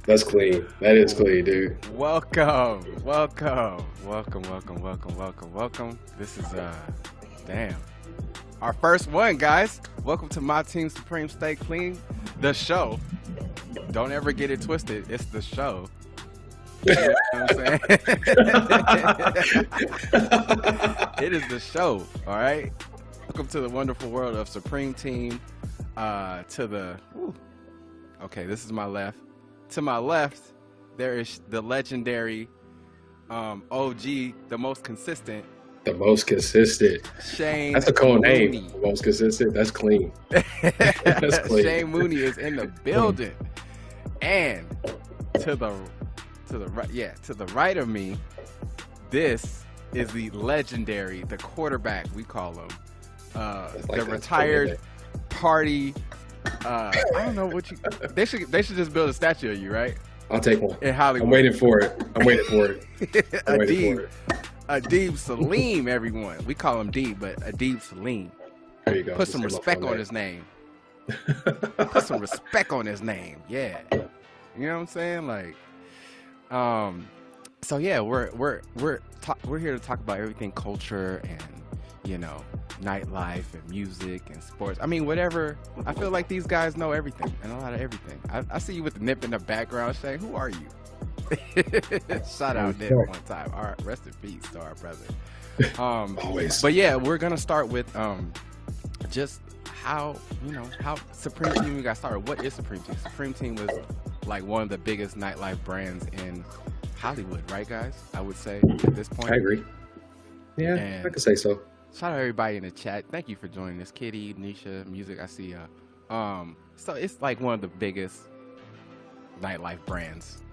That's clean. That is clean, dude. Welcome. This is damn, our first one, guys. Welcome to My Team Supreme Stay Clean, the show. Don't ever get it twisted. It's the show. You know what I'm saying? It is the show. All right. Welcome to the wonderful world of Supreme Team. Okay, this is my left. To my left, there is the legendary OG, the most consistent. The most consistent. Shane. That's a cool Mooney. name. The most consistent. That's clean. That's clean. Shane Mooney is in the building. And to the right of me, this is the legendary, the quarterback, we call him. The retired party. I don't know what you. They should just build a statue of you, right? I'll take one. In Hollywood. I'm waiting for it. Adib Salim, everyone. We call him D, but Adib Salim. There you go. Put some respect on his name. Put some respect on his name. Yeah. You know what I'm saying? Like, so yeah, we're here to talk about everything culture and, you know, nightlife and music and sports. I mean, whatever. I feel like these guys know everything and a lot of everything. I see you with the Nip in the background, Shane. Who are you? Shout out Nip one time. All right, rest in peace to our brother. Always. But yeah, we're gonna start with just how Supreme Team got started. What is Supreme Team? Supreme Team was like one of the biggest nightlife brands in Hollywood, right, guys? I would say at this point. I agree. Yeah, and I could say so. Shout out everybody in the chat. Thank you for joining us. Kitty, Nisha, Music, I see ya. So it's like one of the biggest nightlife brands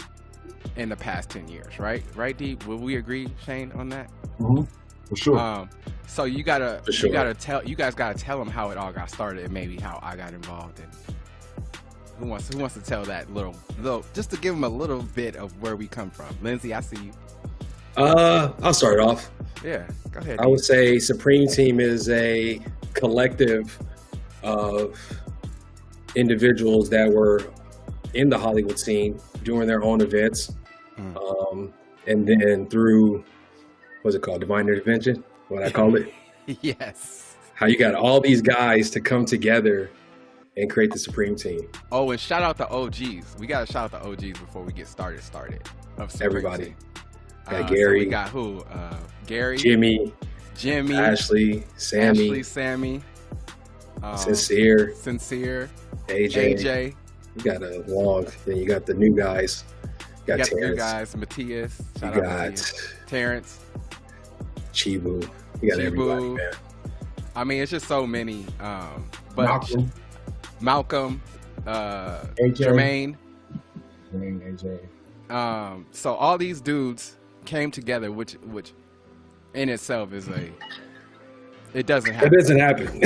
in the past 10 years, right? Right, D? Will we agree, Shane, on that? Mm-hmm. For sure. So you guys gotta tell them how it all got started and maybe how I got involved. And who wants to tell that little just to give them a little bit of where we come from? Lindsay, I see you. I'll start off. Yeah, go ahead. I would say Supreme Team is a collective of individuals that were in the Hollywood scene doing their own events. And then through, what's it called? Divine intervention, what I call it. Yes. How you got all these guys to come together and create the Supreme Team. Oh, and shout out the OGs. We got to shout out the OGs before we get started of Supreme Everybody. Team. Got Gary. So we got who? Gary. Jimmy. Ashley. Sammy. Sincere. AJ. You got a long. Then you got the new guys. You got the new guys. Matthias. Shout out Matthias. Terrence. Chibu. You got everybody, man. I mean, it's just so many. But Malcolm. AJ. Jermaine. AJ. So all these dudes came together, which in itself is it doesn't happen. It doesn't happen.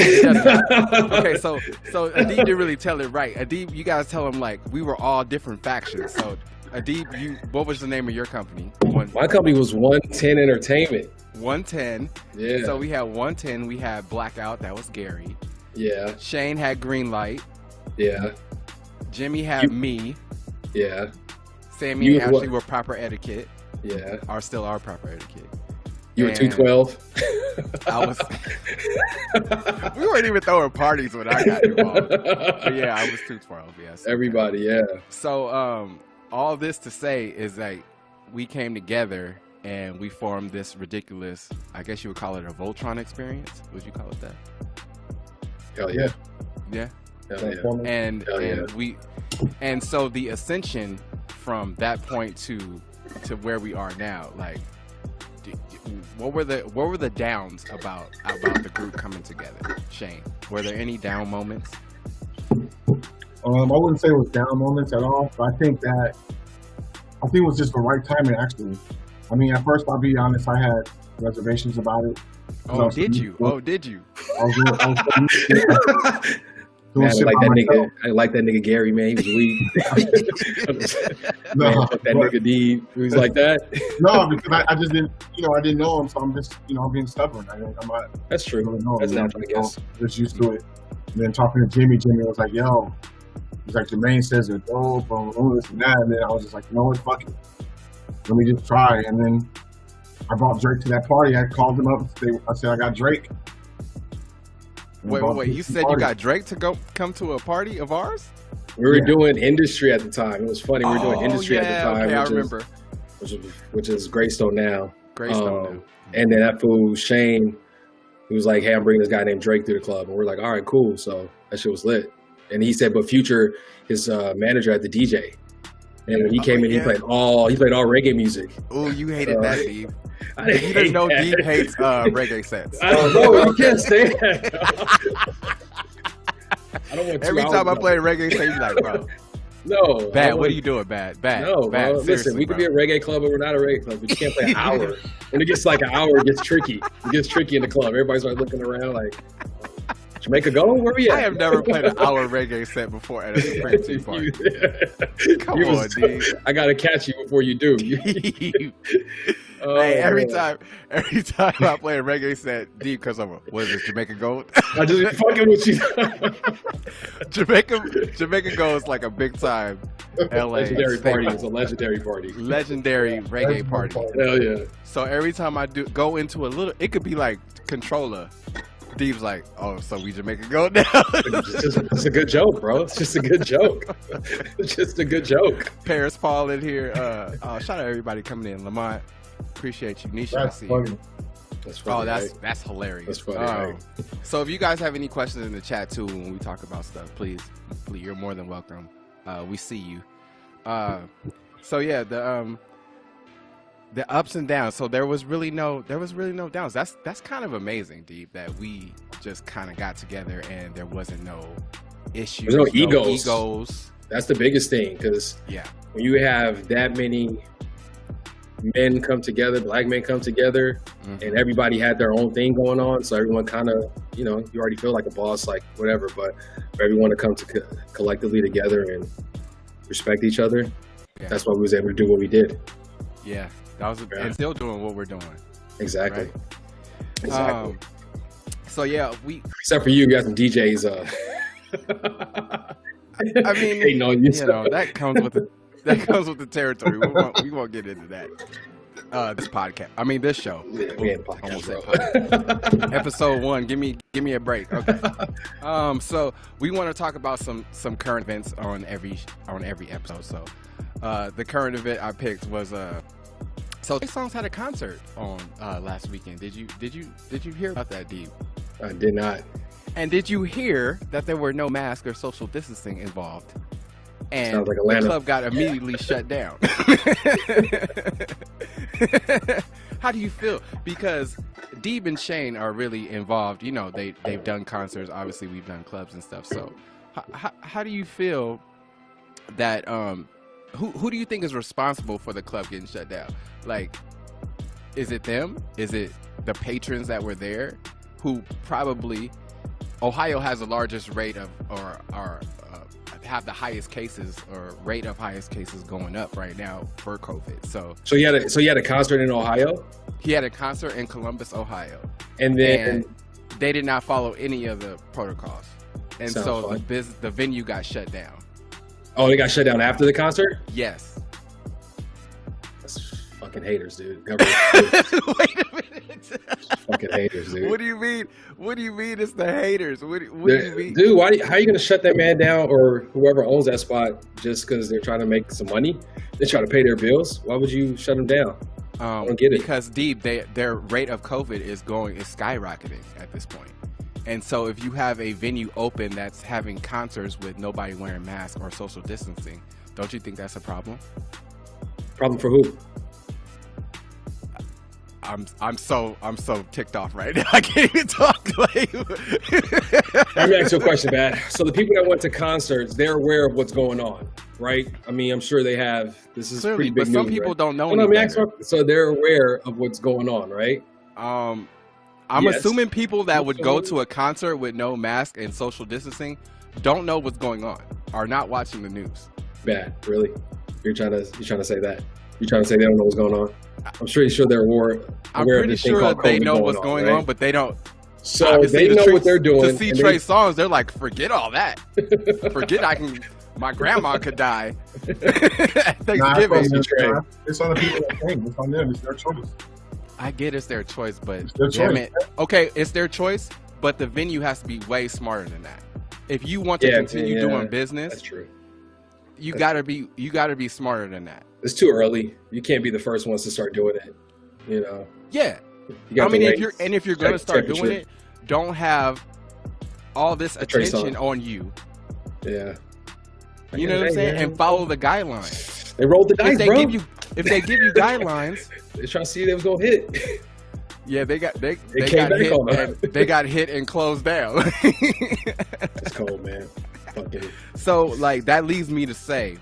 Okay, so Adib didn't really tell it right. Adib, you guys tell him like we were all different factions. So Adib, what was the name of your company? My company was 110 Entertainment. 110. Yeah. So we had 110. We had Blackout. That was Gary. Yeah. Shane had Green Light. Yeah. Jimmy had me. Yeah. Sammy and Ashley were Proper Etiquette. Yeah. Are still our Proper Etiquette. You were 212. I was. We weren't even throwing parties when I got involved. But yeah, I was 212. Yes. Everybody, yeah. So all this to say is that we came together and we formed this ridiculous, I guess you would call it a Voltron experience. Would you call it that? Hell yeah. Yeah. Hell yeah. And so the ascension from that point to where we are now, like, what were the downs about the group coming together, Shane? Were there any down moments? I wouldn't say it was down moments at all, but I think it was just the right timing, actually. I mean, at first, I'll be honest, I had reservations about it. Oh, did you? I like that nigga Gary, man. He was weak. That nigga D, he was like that. No, because I just didn't, I didn't know him, so I'm just, I'm being stubborn. I'm not. That's true. That's natural, I guess. Just used to it. And then talking to Jimmy was like, yo, He's like, Jermaine says they're dope, or this and that. And then I was just like, you know what, fuck it. Let me just try. And then I brought Drake to that party. I called them up. I said, I got Drake. Wait. You said you got Drake to come to a party of ours? We were doing industry at the time. It was funny. We were doing industry at the time. Okay, I remember. Which is Greystone now. Greystone now. And then that fool, Shane, he was like, hey, I'm bringing this guy named Drake through the club. And we're like, all right, cool. So that shit was lit. And he said, but Future, his manager at the DJ. And when he came in, he played all reggae music. Oh, you hated that, Steve. You didn't know Deep hates reggae sets. I don't know. You can't say that. I don't want Every time I play a reggae set, you be like, bro. No. Bad. What are you doing, Bad? No, bad. Bro. Listen, we could be a reggae club, but we're not a reggae club. But you can't play an hour. When it gets like an hour, it gets tricky. It gets tricky in the club. Everybody's like looking around like, Jamaica go? Where we at? I have never played an hour reggae set before at a Supreme Tea party. Come on, dude. I gotta catch you before you do. Hey, every time I play a reggae set, Deep comes over. What is this, Jamaica Gold? I just be fucking with you. Jamaica Gold is like a big time LA legendary party. It's a legendary party. Legendary reggae party. Hell yeah. So every time I do go into a little, it could be like Controller. Deep's like, oh, so we Jamaica Gold now? It's a good joke, bro. It's just a good joke. It's just a good joke. Paris Paul in here. Shout out everybody coming in. Lamont, appreciate you. Nisha, I see you. That's funny. That's hilarious. That's funny. Right? So if you guys have any questions in the chat too when we talk about stuff, please, you're more than welcome. We see you. So yeah, the ups and downs. So there was really no downs. That's kind of amazing, Deep, that we just kind of got together and there wasn't no issues. There's no egos. That's the biggest thing, because when you have that many men come together, black men come together, and everybody had their own thing going on, so everyone kind of, you already feel like a boss, like whatever, but for everyone to come to collectively together and respect each other, that's why we was able to do what we did. Yeah. And still doing what we're doing. Exactly. Right? Exactly. So yeah, except for you got some DJs. I mean, that comes with the territory. We won't get into that. This podcast. I mean, this show. Yeah, we ain't podcast. Episode 1. Give me a break. Okay. So we want to talk about some current events on every episode. So, the current event I picked was So Trey Songz had a concert on last weekend. Did you hear about that, Deep? I did not. And did you hear that there were no masks or social distancing involved? And sounds like Atlanta. The club got immediately shut down. How do you feel? Because Deeb and Shane are really involved. They've done concerts. Obviously, we've done clubs and stuff. So how do you feel that who do you think is responsible for the club getting shut down? Like, is it them? Is it the patrons that were there, who probably Ohio has the largest rate of or have the highest cases or rate of highest cases going up right now for COVID. So he had a concert in Ohio? He had a concert in Columbus, Ohio. And then they did not follow any of the protocols. And so the venue got shut down. Oh, they got shut down after the concert? Yes. That's fucking haters, dude. Wait a minute. Fucking haters, dude. What do you mean? What do you mean it's the haters? What do you mean? Dude, how are you going to shut that man down or whoever owns that spot just because they're trying to make some money? They're trying to pay their bills. Why would you shut them down? I don't get it. Because their rate of COVID is skyrocketing at this point. And so if you have a venue open that's having concerts with nobody wearing masks or social distancing, don't you think that's a problem? Problem for who? I'm so ticked off right now. I can't even talk. Let me ask you a question, Matt. So the people that went to concerts, they're aware of what's going on, right? I mean, I'm sure they have. This is pretty big news, but some people don't know. So they're aware of what's going on, right? I'm assuming people that would go to a concert with no mask and social distancing don't know what's going on, are not watching the news. Bad, really? You're trying to say that? You're trying to say they don't know what's going on? I'm pretty sure they're aware. I'm pretty sure that they know what's going on, but they don't. So they know what they're doing. To see Trey Songz, they're like, forget all that. Forget I can My grandma could die. Nah, Thanksgiving. it's on the people that think. It's on them. It's their choice. I get it's their choice, but their damn choice. it. Okay, it's their choice, but the venue has to be way smarter than that. If you want to continue doing business, that's true. You gotta be smarter than that. It's too early. You can't be the first ones to start doing it. You know. Yeah. You I mean, if you're gonna start doing it, don't have all this attention on you. Yeah. You know what I'm saying? And follow the guidelines. They rolled the dice, if they bro. If they give you guidelines, they trying to see if they was gonna hit. Yeah, they got hit and they got hit and closed down. It's cold, man. Fucking. So like that leads me to say,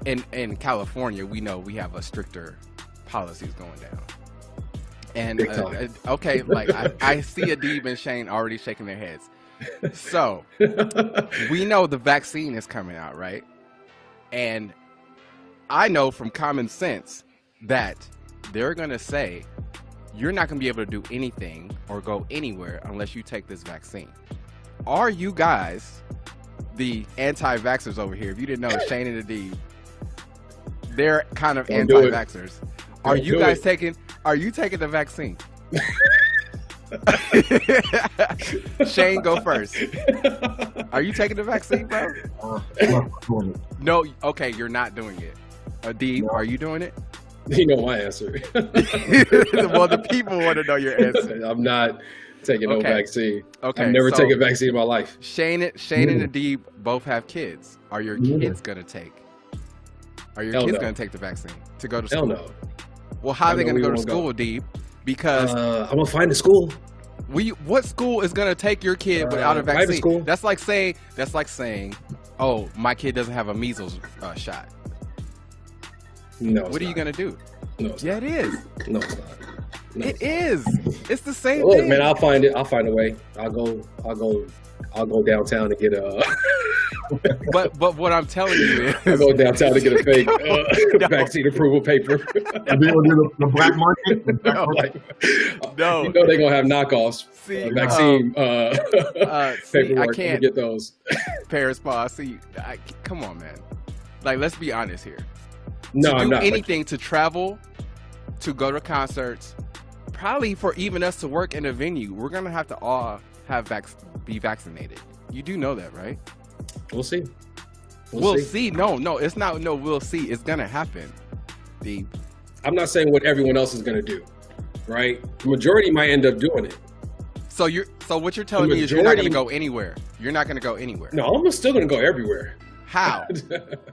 in California, we know we have a stricter policies going down. And okay, like I see Adib and Shane already shaking their heads. So we know the vaccine is coming out, right? And I know from common sense that they're gonna say you're not gonna be able to do anything or go anywhere unless you take this vaccine. Are you guys, the anti-vaxxers over here, if you didn't know, Shane and Adib, they're kind of anti-vaxxers. Are you guys taking the vaccine? Shane, go first. Are you taking the vaccine, bro? No, okay, you're not doing it. Adib, are you doing it? You know my answer. Well, the people want to know your answer. I'm not taking no vaccine. Okay, I've never taken a vaccine in my life. Shane and Adib both have kids. Are your kids gonna take? Are your kids gonna take the vaccine to go to school? Hell no. Well, how are they gonna go to school, Adib? Because I'm gonna find a school. What school is gonna take your kid without a vaccine? School. That's like saying, oh, my kid doesn't have a measles shot. No. What are you gonna do? No. It is. No, it's not. No, it is. It's the same thing. Look, man, I'll find it. I'll find a way. I'll go downtown to get a. But what I'm telling you is, I'll go downtown to get a fake vaccine approval paper. The black market. No, you know they're gonna have knockoffs. See, vaccine paperwork. I can't get those. Paris Paul. See, come on, man. Like, let's be honest here. No, I'm not. Anything to travel, to go to concerts, probably for even us to work in a venue, we're gonna have to all be vaccinated. You do know that, right? We'll see. We'll see. No, it's not. No, we'll see. It's gonna happen. I'm not saying what everyone else is gonna do, right? The majority might end up doing it. So what you're telling me is you're not gonna go anywhere. You're not gonna go anywhere. No, I'm still gonna go everywhere. How?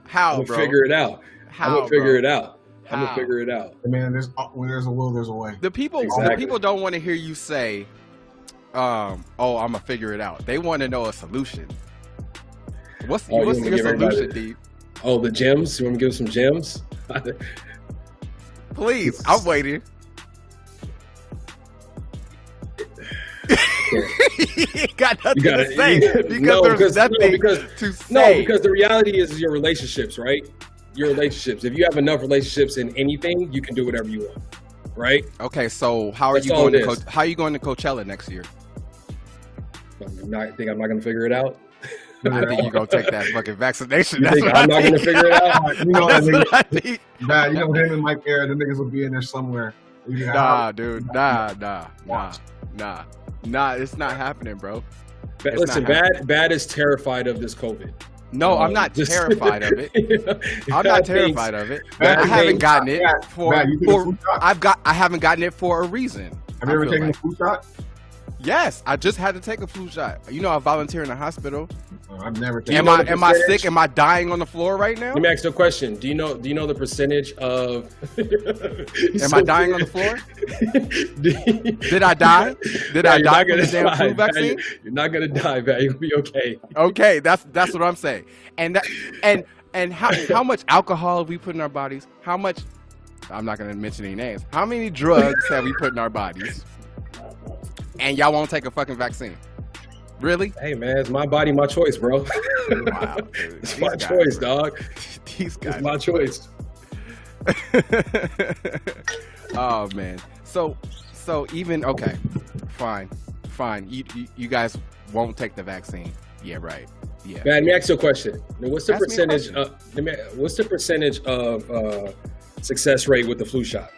How, bro? Figure it out. I'm gonna figure it out. How? I'm gonna figure it out. Man, when there's a will, there's a way. The people don't want to hear you say, "Oh, I'm gonna figure it out." They want to know a solution. What's your solution, Deep? Oh, the gems. You want me to give some gems? Please, I'm waiting. Got nothing to say because there's nothing to say. No, because the reality is your relationships, right? Your relationships. If you have enough relationships in anything, you can do whatever you want, right? Okay, so how are you going to Coachella next year? I think I'm not going to figure it out. I think you're going to take that fucking vaccination. You think I'm not going to figure it out? That's what I think. Nah, him and Mike Air, the niggas will be in there somewhere. Nah, dude. Nah. It's not happening, bro. Listen, Bad is terrified of this COVID. No, I'm not terrified of it. I'm not terrified of it. I haven't gotten it I haven't gotten it for a reason. Have you ever taken a flu shot? Yes, I just had to take a flu shot. You know, I volunteer in the hospital. I've never taken. Am I sick? Am I dying on the floor right now? Let me ask you a question. Do you know the percentage of? Am I dying on the floor? Did I die? Did I die from the damn flu vaccine? You're not gonna die, man. You'll be okay. Okay, that's what I'm saying. And how much alcohol have we put in our bodies? How much? I'm not gonna mention any names. How many drugs have we put in our bodies? And y'all won't take a fucking vaccine? Really? Hey man, it's my body, my choice, bro. Wow, dude. It's my choice, dog. These guys. It's my choice. Oh man. So even fine. You guys won't take the vaccine. Yeah, right. Yeah. Man, let me ask you a question. What's the Ask me a percentage? question. What's the percentage of success rate with the flu shot?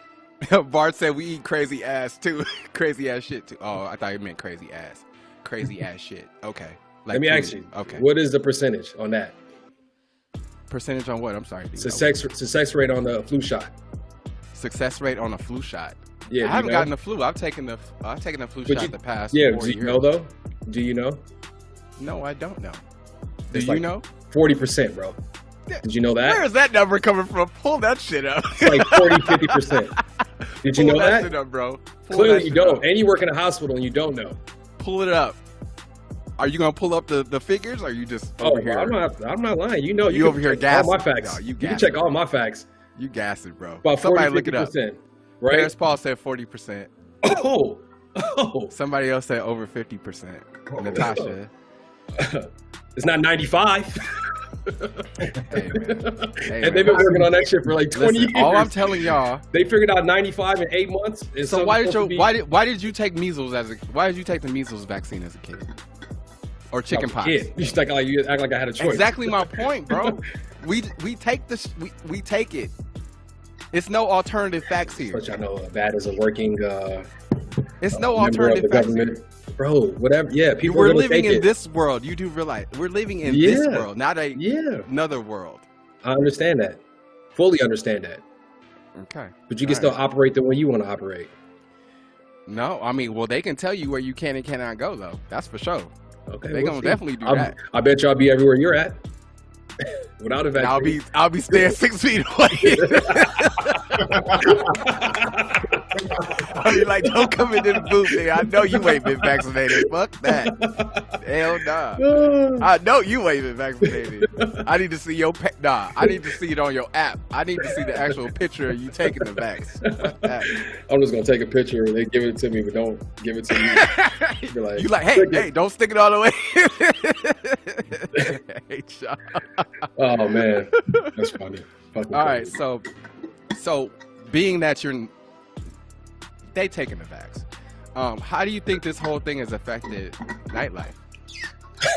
Bart said we eat crazy ass too. Crazy ass shit too. Oh, I thought you meant crazy ass. Crazy ass shit. Okay. Like Let me food. ask you. Okay. What is the percentage on that? Percentage on what? I'm sorry. Success rate on the flu shot. Success rate on a flu shot. Yeah, I haven't you know? gotten the flu. I've taken the flu shot the past. Yeah, 4 do you years. know though? Do you know? No, I don't know. Do It's you like know? 40%, bro. Did you know that? Where is that number coming from? Pull that shit up. It's like 40-50%. Did you Pull know that? shit up, bro. Pull Clearly that you shit don't. up. And you work in a hospital and you don't know. Pull it up. Are you gonna pull up the figures? Or are you just over here? I'm not lying. You know, You over here check all gassing. my facts. No, you you can gassing. check all my facts. You gassing, bro. About Somebody 40, look it up. 50%. Right? Harris Paul said 40%. Oh. Somebody else said over 50%. Natasha. It's not 95. Hey, man. Hey, And they've been working on that shit for like 20 Listen, years. all I'm telling y'all. They figured out 95 in 8 months. And So why did you take measles why did you take the measles vaccine as a kid? Or chicken pox? You act like I had a choice. Exactly my point, bro. we take this. We take it. It's no alternative facts here. But I know that is a working. It's no member of alternative the facts government. here. Bro, whatever. Yeah, people are We're gonna living take in it. this world. You do realize we're living in this world, not another world. I understand that. Fully understand that. Okay. But you can still operate the way you want to operate. No, I mean, well, they can tell you where you can and cannot go, though. That's for sure. Okay, They gonna definitely do that. I bet y'all be everywhere you're at. Without a vaccine. I'll be staying 6 feet away. I'll be like, don't come into the booth, nigga. I know you ain't been vaccinated. Fuck that. Hell nah. I know you ain't been vaccinated. I need to see your I need to see it on your app. I need to see the actual picture of you taking the vax. Fuck that. I'm just gonna take a picture. They give it to me, but don't give it to me. Be like, You like, hey, don't stick it all the way. Hey, Sean. Oh man, that's funny. Fucking All right, crazy. so being that they taking the vax, how do you think this whole thing has affected nightlife?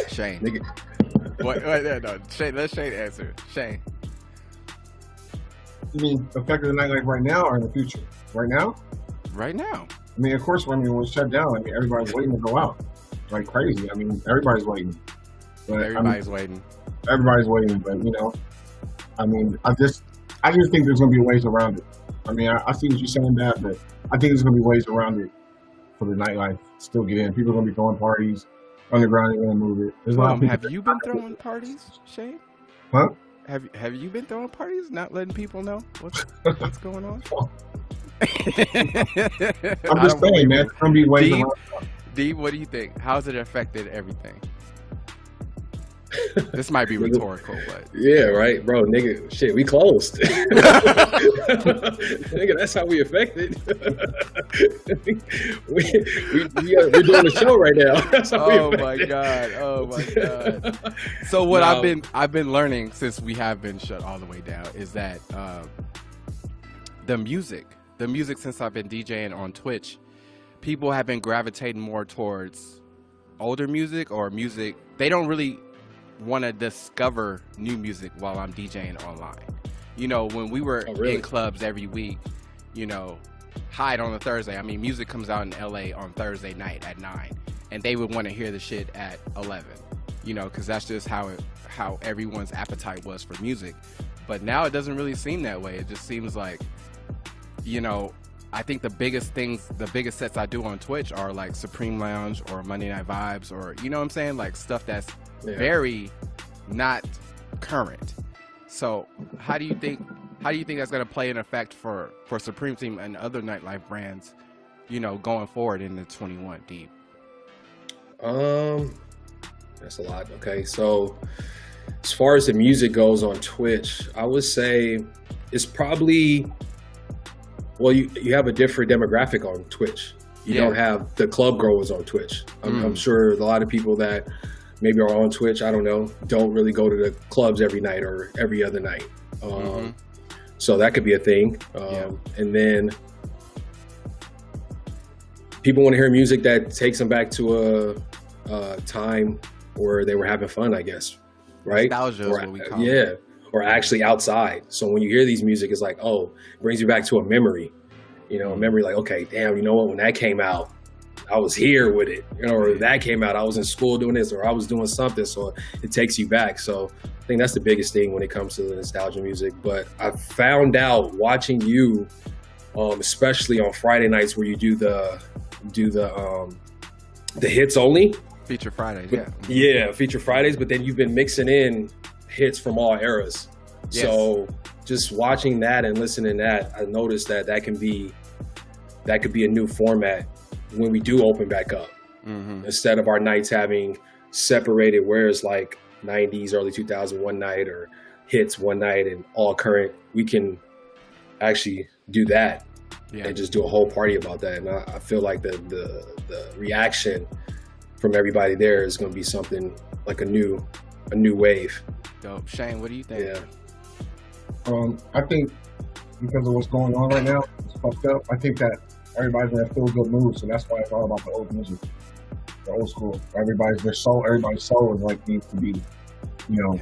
Shane. Nigga. Wait, no. Shane, let Shane answer. Shane. You mean affecting the nightlife right now or in the future? Right now? Right now. I mean, of course, when it was shut down, I mean, everybody's waiting to go out like crazy. I mean, everybody's waiting. But, Everybody's waiting. Everybody's waiting, but I mean, I just think there's gonna be ways around it. I mean, I see what you're saying, that, but I think there's gonna be ways around it for the nightlife to still get in. People are gonna be throwing parties. Underground ain't gonna move it. There's a lot of people. Have you been throwing parties, Shane? Huh? Have you been throwing parties? Not letting people know what's going on? I'm just saying, man. There's gonna be ways around it. D, what do you think? How's it affected everything? This might be rhetorical, but Yeah, right, bro. Nigga, shit, we closed. Nigga, that's how we affected. We're doing a show right now. That's how oh we my affected. god. So what I've been learning since we have been shut all the way down is that the music since I've been DJing on Twitch, people have been gravitating more towards older music or music. They don't really want to discover new music while I'm DJing online. You know, when we were in clubs every week, Hyde on a Thursday. I mean, music comes out in LA on Thursday night at 9, and they would want to hear the shit at 11. Because that's just how everyone's appetite was for music. But now it doesn't really seem that way. It just seems like, I think the biggest sets I do on Twitch are like Supreme Lounge or Monday Night Vibes, or you know what I'm saying, like stuff that's very not current. So how do you think that's going to play an effect for Supreme Team and other nightlife brands, going forward into 21 Deep? That's a lot. Okay, so as far as the music goes on Twitch, I would say it's probably, well, you have a different demographic on Twitch. You don't have the club goers on Twitch. I'm sure a lot of people that maybe are on Twitch, I don't know, don't really go to the clubs every night or every other night. So that could be a thing. And then people want to hear music that takes them back to a time where they were having fun, I guess. right? Nostalgia is Or, what we call yeah, it. or actually outside. So when you hear these music, it's like, oh, it brings you back to a memory. You know, a memory like, okay, damn, you know what? When that came out, I was here with it. You know, or that came out, I was in school doing this, or I was doing something. So it takes you back. So I think that's the biggest thing when it comes to the nostalgia music. But I found out watching you, especially on Friday nights where you do the hits only. Feature Fridays, Yeah, Feature Fridays. But then you've been mixing in hits from all eras. Yes. So just watching that and listening to that, I noticed that could be a new format when we do open back up. Instead of our nights having separated, where it's like 90s, early 2000 one night, or hits one night and all current, we can actually do that and just do a whole party about that. And I feel like the reaction from everybody there is going to be something like a new wave. Dope. Shane, what do you think? Yeah. I think because of what's going on right now, it's fucked up. I think that everybody's in a feel good mood, so that's why it's all about the old music, the old school. Everybody's soul is like needs to be, you know,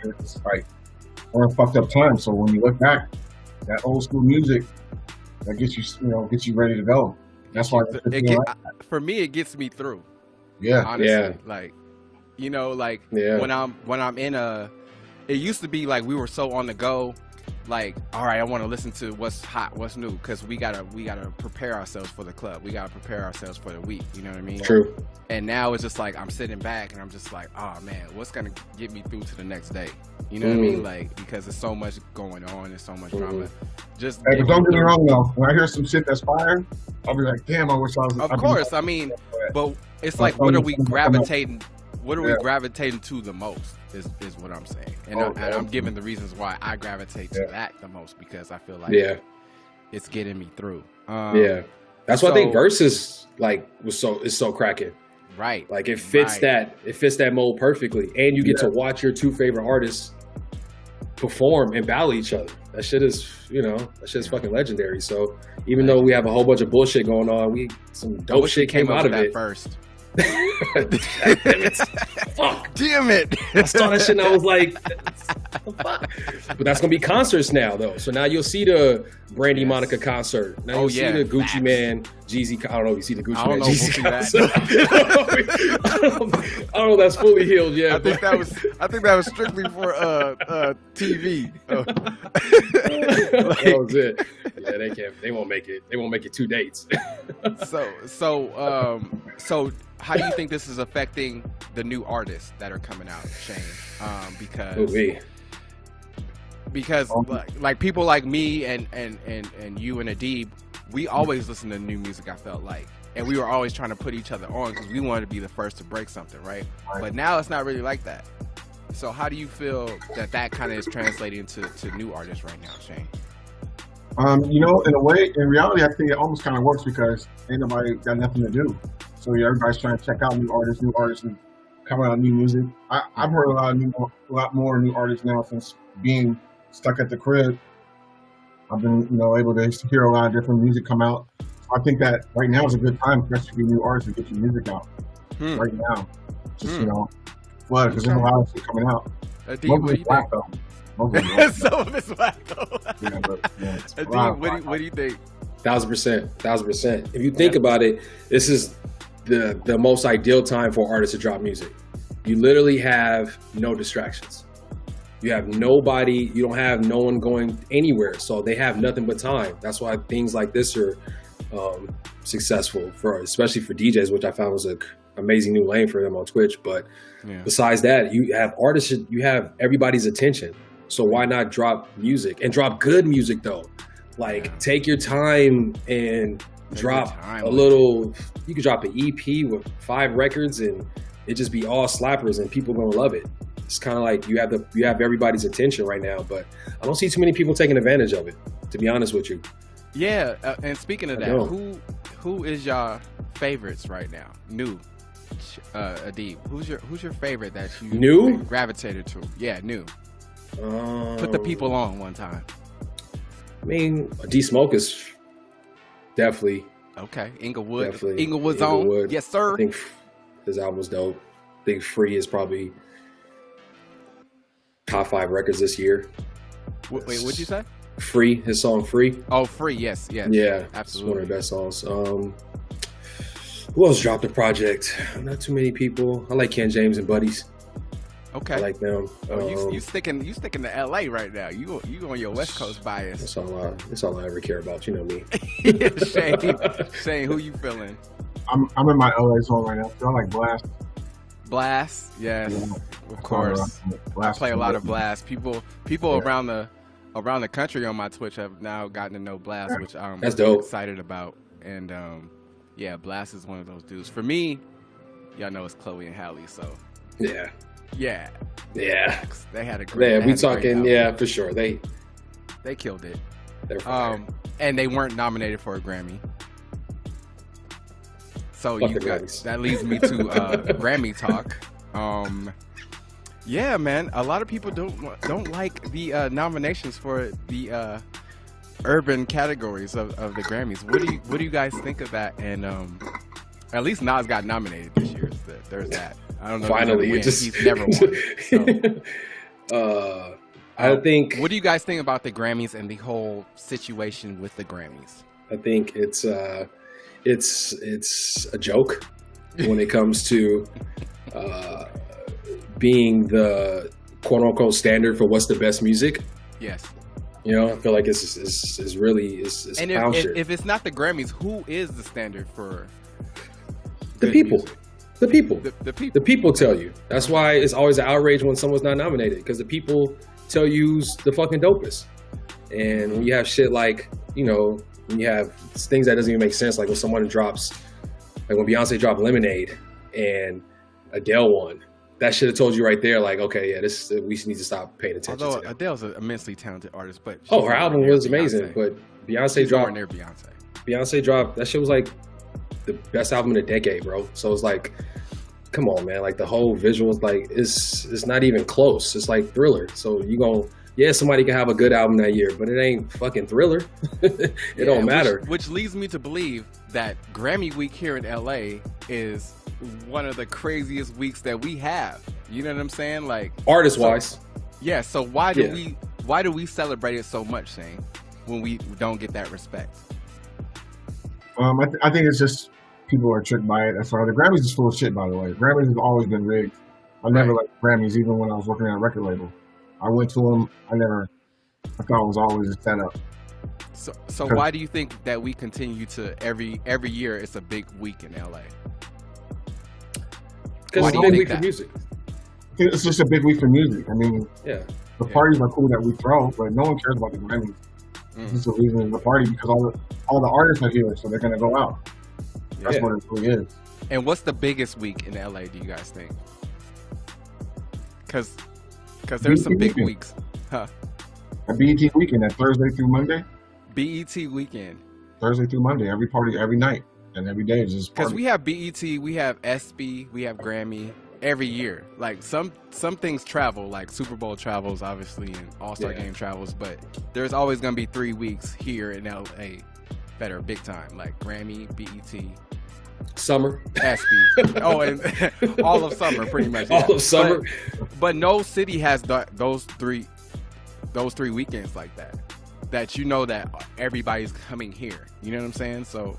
it's like we're in a fucked up time. So when you look back, that old school music that gets you ready to go. That's why for me it gets me through. Yeah, honestly, like when I'm in a. It used to be like we were so on the go, like, all right, I want to listen to what's hot, what's new, because we gotta prepare ourselves for the club. We gotta prepare ourselves for the week. You know what I mean? True. And now it's just like I'm sitting back and I'm just like, oh man, what's gonna get me through to the next day? You know what I mean? Like, because there's so much going on, there's so much drama. Just hey, but don't get me wrong though. When I hear some shit that's fire, I'll be like, damn, I wish I was. Of course, I mean, but it's like, what are we gravitating? What are we gravitating to the most? Is what I'm saying, and I'm giving the reasons why I gravitate to that the most, because I feel like it's getting me through. That's why I think Versus is so cracking. Right. Like it fits that mold perfectly, and you get to watch your two favorite artists perform and battle each other. That shit is fucking legendary. So even though we have a whole bunch of bullshit going on, some dope shit came out of it first. Damn it. Fuck. Damn it. I saw that shit and I was like, fuck. But that's going to be concerts now, though. So now you'll see the Brandy Monica concert. Now you'll see the Gucci Man, Jeezy. I don't know if you see the Gucci Man, Jeezy concert. I don't know if that's fully healed yet. I think that was strictly for TV. That was it. Yeah, they won't make it. They won't make it 2 dates. So how do you think this is affecting the new artists that are coming out, Shane? Because like people like me and you and Adib, we always listen to new music. I felt like, and we were always trying to put each other on because we wanted to be the first to break something, right? But now it's not really like that. So how do you feel that kind of is translating to new artists right now, Shane? In reality, I think it almost kind of works because ain't nobody got nothing to do. So everybody's trying to check out new artists and coming out new music. I've heard a lot more new artists now since being stuck at the crib. I've been, able to hear a lot of different music come out. I think that right now is a good time for us to be new artists and get your music out right now. Just, flood, because there's a lot of shit coming out. Most of it's black, though. Some of it's black, though. Adib, what do you think? 1,000%. If you think about it, this is the most ideal time for artists to drop music. You literally have no distractions. You have nobody, you don't have no one going anywhere. So they have nothing but time. That's why things like this are successful, especially for DJs, which I found was an amazing new lane for them on Twitch. But besides that, you have artists, you have everybody's attention. So why not drop music and drop good music though? Take your time and drop a little. You could drop an EP with 5 records and it just be all slappers and people gonna love it. It's kind of like you have everybody's attention right now, but I don't see too many people taking advantage of it, to be honest with you. Yeah, and speaking of that, who is y'all favorites right now? New, Adib. Who's your favorite that you gravitated to? Yeah, new. Put the people on one time. I mean, D Smoke is definitely okay. Inglewood's on. Yes, sir. I think his album was dope. I think Free is probably top 5 records this year. Wait, what'd you say? Free, his song "Free." Oh, Free, yes. Yeah, absolutely. It's one of the best songs. Who else dropped a project? Not too many people. I like Ken James and Buddies. Okay. I like them. You sticking to LA right now. You on your West Coast bias. That's all I ever care about. You know me. Shane, who you feeling? I'm in my LA zone right now. So I like Blast. Blast, yes, Yeah. of course. Blast I play a lot of Blast. People Yeah. around the country on my Twitch have now gotten to know Blast, which I'm That's dope. excited about. And yeah, Blast is one of those dudes. For me, y'all know it's Chloe and Halle, so Yeah. yeah, they had a great. Yeah, they we had a great talking. album. Yeah, for sure. They killed it. they're fire. And they weren't nominated for a Grammy. So Fuck you the got Grammys. that leads me to Grammy talk. Yeah, man, a lot of people don't like the nominations for the urban categories of the Grammys. What do you guys think of that? And at least Nas got nominated this year. There's that. I don't know. Finally, if he's never won. So. I think. What do you guys think about the Grammys and the whole situation with the Grammys? I think it's a joke when it comes to being the quote unquote standard for what's the best music. Yes. You know, I feel like it's really And clown shit. if it's not the Grammys, who is the standard for The good people. music? The people. The people. The people tell you. That's why it's always an outrage when someone's not nominated, because the people tell you who's the fucking dopest. And when you have shit like, you know, when you have things that doesn't even make sense, like when someone drops, like when Beyonce dropped Lemonade and Adele won, that should have told you right there, like, okay, yeah, we need to stop paying attention Although to that. Adele's an immensely talented artist, but she's Her nowhere album near was amazing, Beyonce. but Beyonce She's nowhere dropped. near Beyonce. Beyonce dropped, that shit was like the best album in a decade, bro. So it's like, come on, man. Like the whole visuals, like it's not even close. It's like Thriller. So somebody can have a good album that year, but it ain't fucking Thriller. It don't matter. Which leads me to believe that Grammy week here in LA is one of the craziest weeks that we have. You know what I'm saying? Like Artist wise. Yeah, so why do we celebrate it so much, Shane, when we don't get that respect? I think it's just people are tricked by it. That's why the Grammys is full of shit, by the way. Grammys have always been rigged. I never liked Grammys, even when I was working at a record label. I went to them. I thought it was always a setup. So why do you think that we continue to every year it's a big week in LA? Because it's a big week for music. It's just a big week for music. I mean, Yeah. the parties are cool that we throw, but no one cares about the Grammys. This is the reason it's a party, because all the artists are here, so they're gonna go out. That's what it really is. And what's the biggest week in LA, do you guys think? Because there's some big weeks. Huh. A BET weekend, that Thursday through Monday. BET weekend. Thursday through Monday, every party, every night, and every day is just Because party. we have BET, we have ESPY, we have Grammy every year. Like some things travel, like Super Bowl travels, obviously, and All-Star Game travels, but there's always going to be 3 weeks here in LA that are big time, like Grammy, BET, Summer. ESPY. Oh, and all of summer, pretty much. Yeah. All of summer. But no city has those three weekends like that. That you know that everybody's coming here. You know what I'm saying? So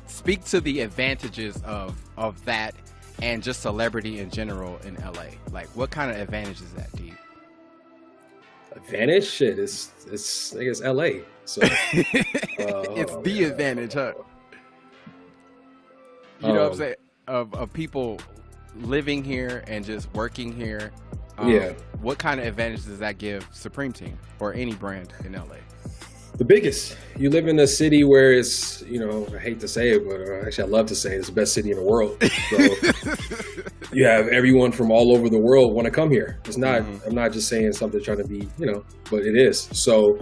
speak to the advantages of that and just celebrity in general in LA. Like what kind of advantage is that, Deep? Advantage? Shit, it's I guess LA. So It's the advantage, huh? You know what I'm saying? Of people living here and just working here. What kind of advantage does that give Supreme Team or any brand in LA? The biggest. You live in a city where it's, you know, I hate to say it, but actually I love to say it's the best city in the world. So you have everyone from all over the world want to come here. It's not, I'm not just saying something trying to be, you know, but it is. So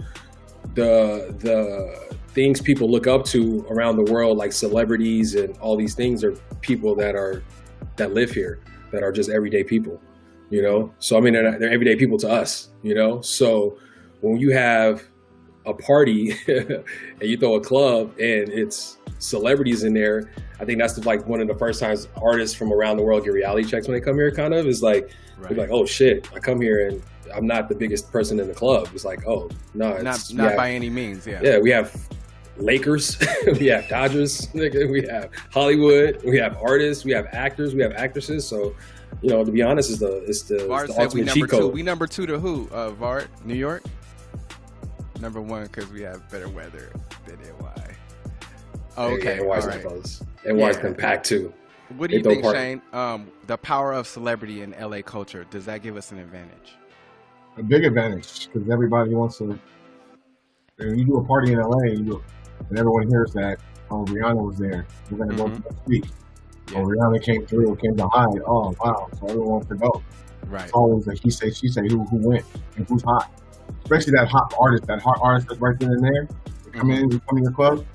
the things people look up to around the world, like celebrities and all these things, are people that live here, that are just everyday people, you know? So, I mean, they're everyday people to us, you know? So when you have a party and you throw a club and it's celebrities in there. I think that's like one of the first times artists from around the world get reality checks when they come here. Kind of is like, they're like, oh shit, I come here and I'm not the biggest person in the club. It's like, oh no, not by any means. Yeah, we have Lakers, we have Dodgers, we have Hollywood, we have artists, we have actors, we have actresses. So, you know, to be honest, it's the ultimate cheat code. We number 2 to who? Vart, New York. Number 1 because we have better weather than NY. Okay, all right. NY's been packed too. What do you think, Shane? The power of celebrity in LA culture, does that give us an advantage? A big advantage because everybody wants to. When you do a party in LA, and everyone hears that, oh, Rihanna was there. We're gonna go next week. Yeah. Oh, Rihanna came through, came to hide. Oh, wow! So everyone wants to go. Right. It's always like he say, she say, who went and who's hot. Especially that hot artist that's right then and there. They come in to your club.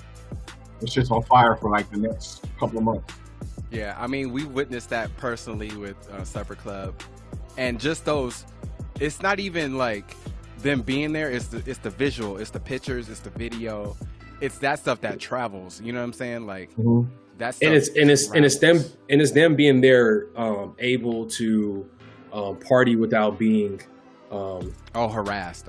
It's just on fire for like the next couple of months. Yeah, I mean, we witnessed that personally with Supper Club, and just those. It's not even like them being there. It's the visual. It's the pictures. It's the video. It's that stuff that travels. You know what I'm saying? Like that's and it's them being there, able to party without being harassed.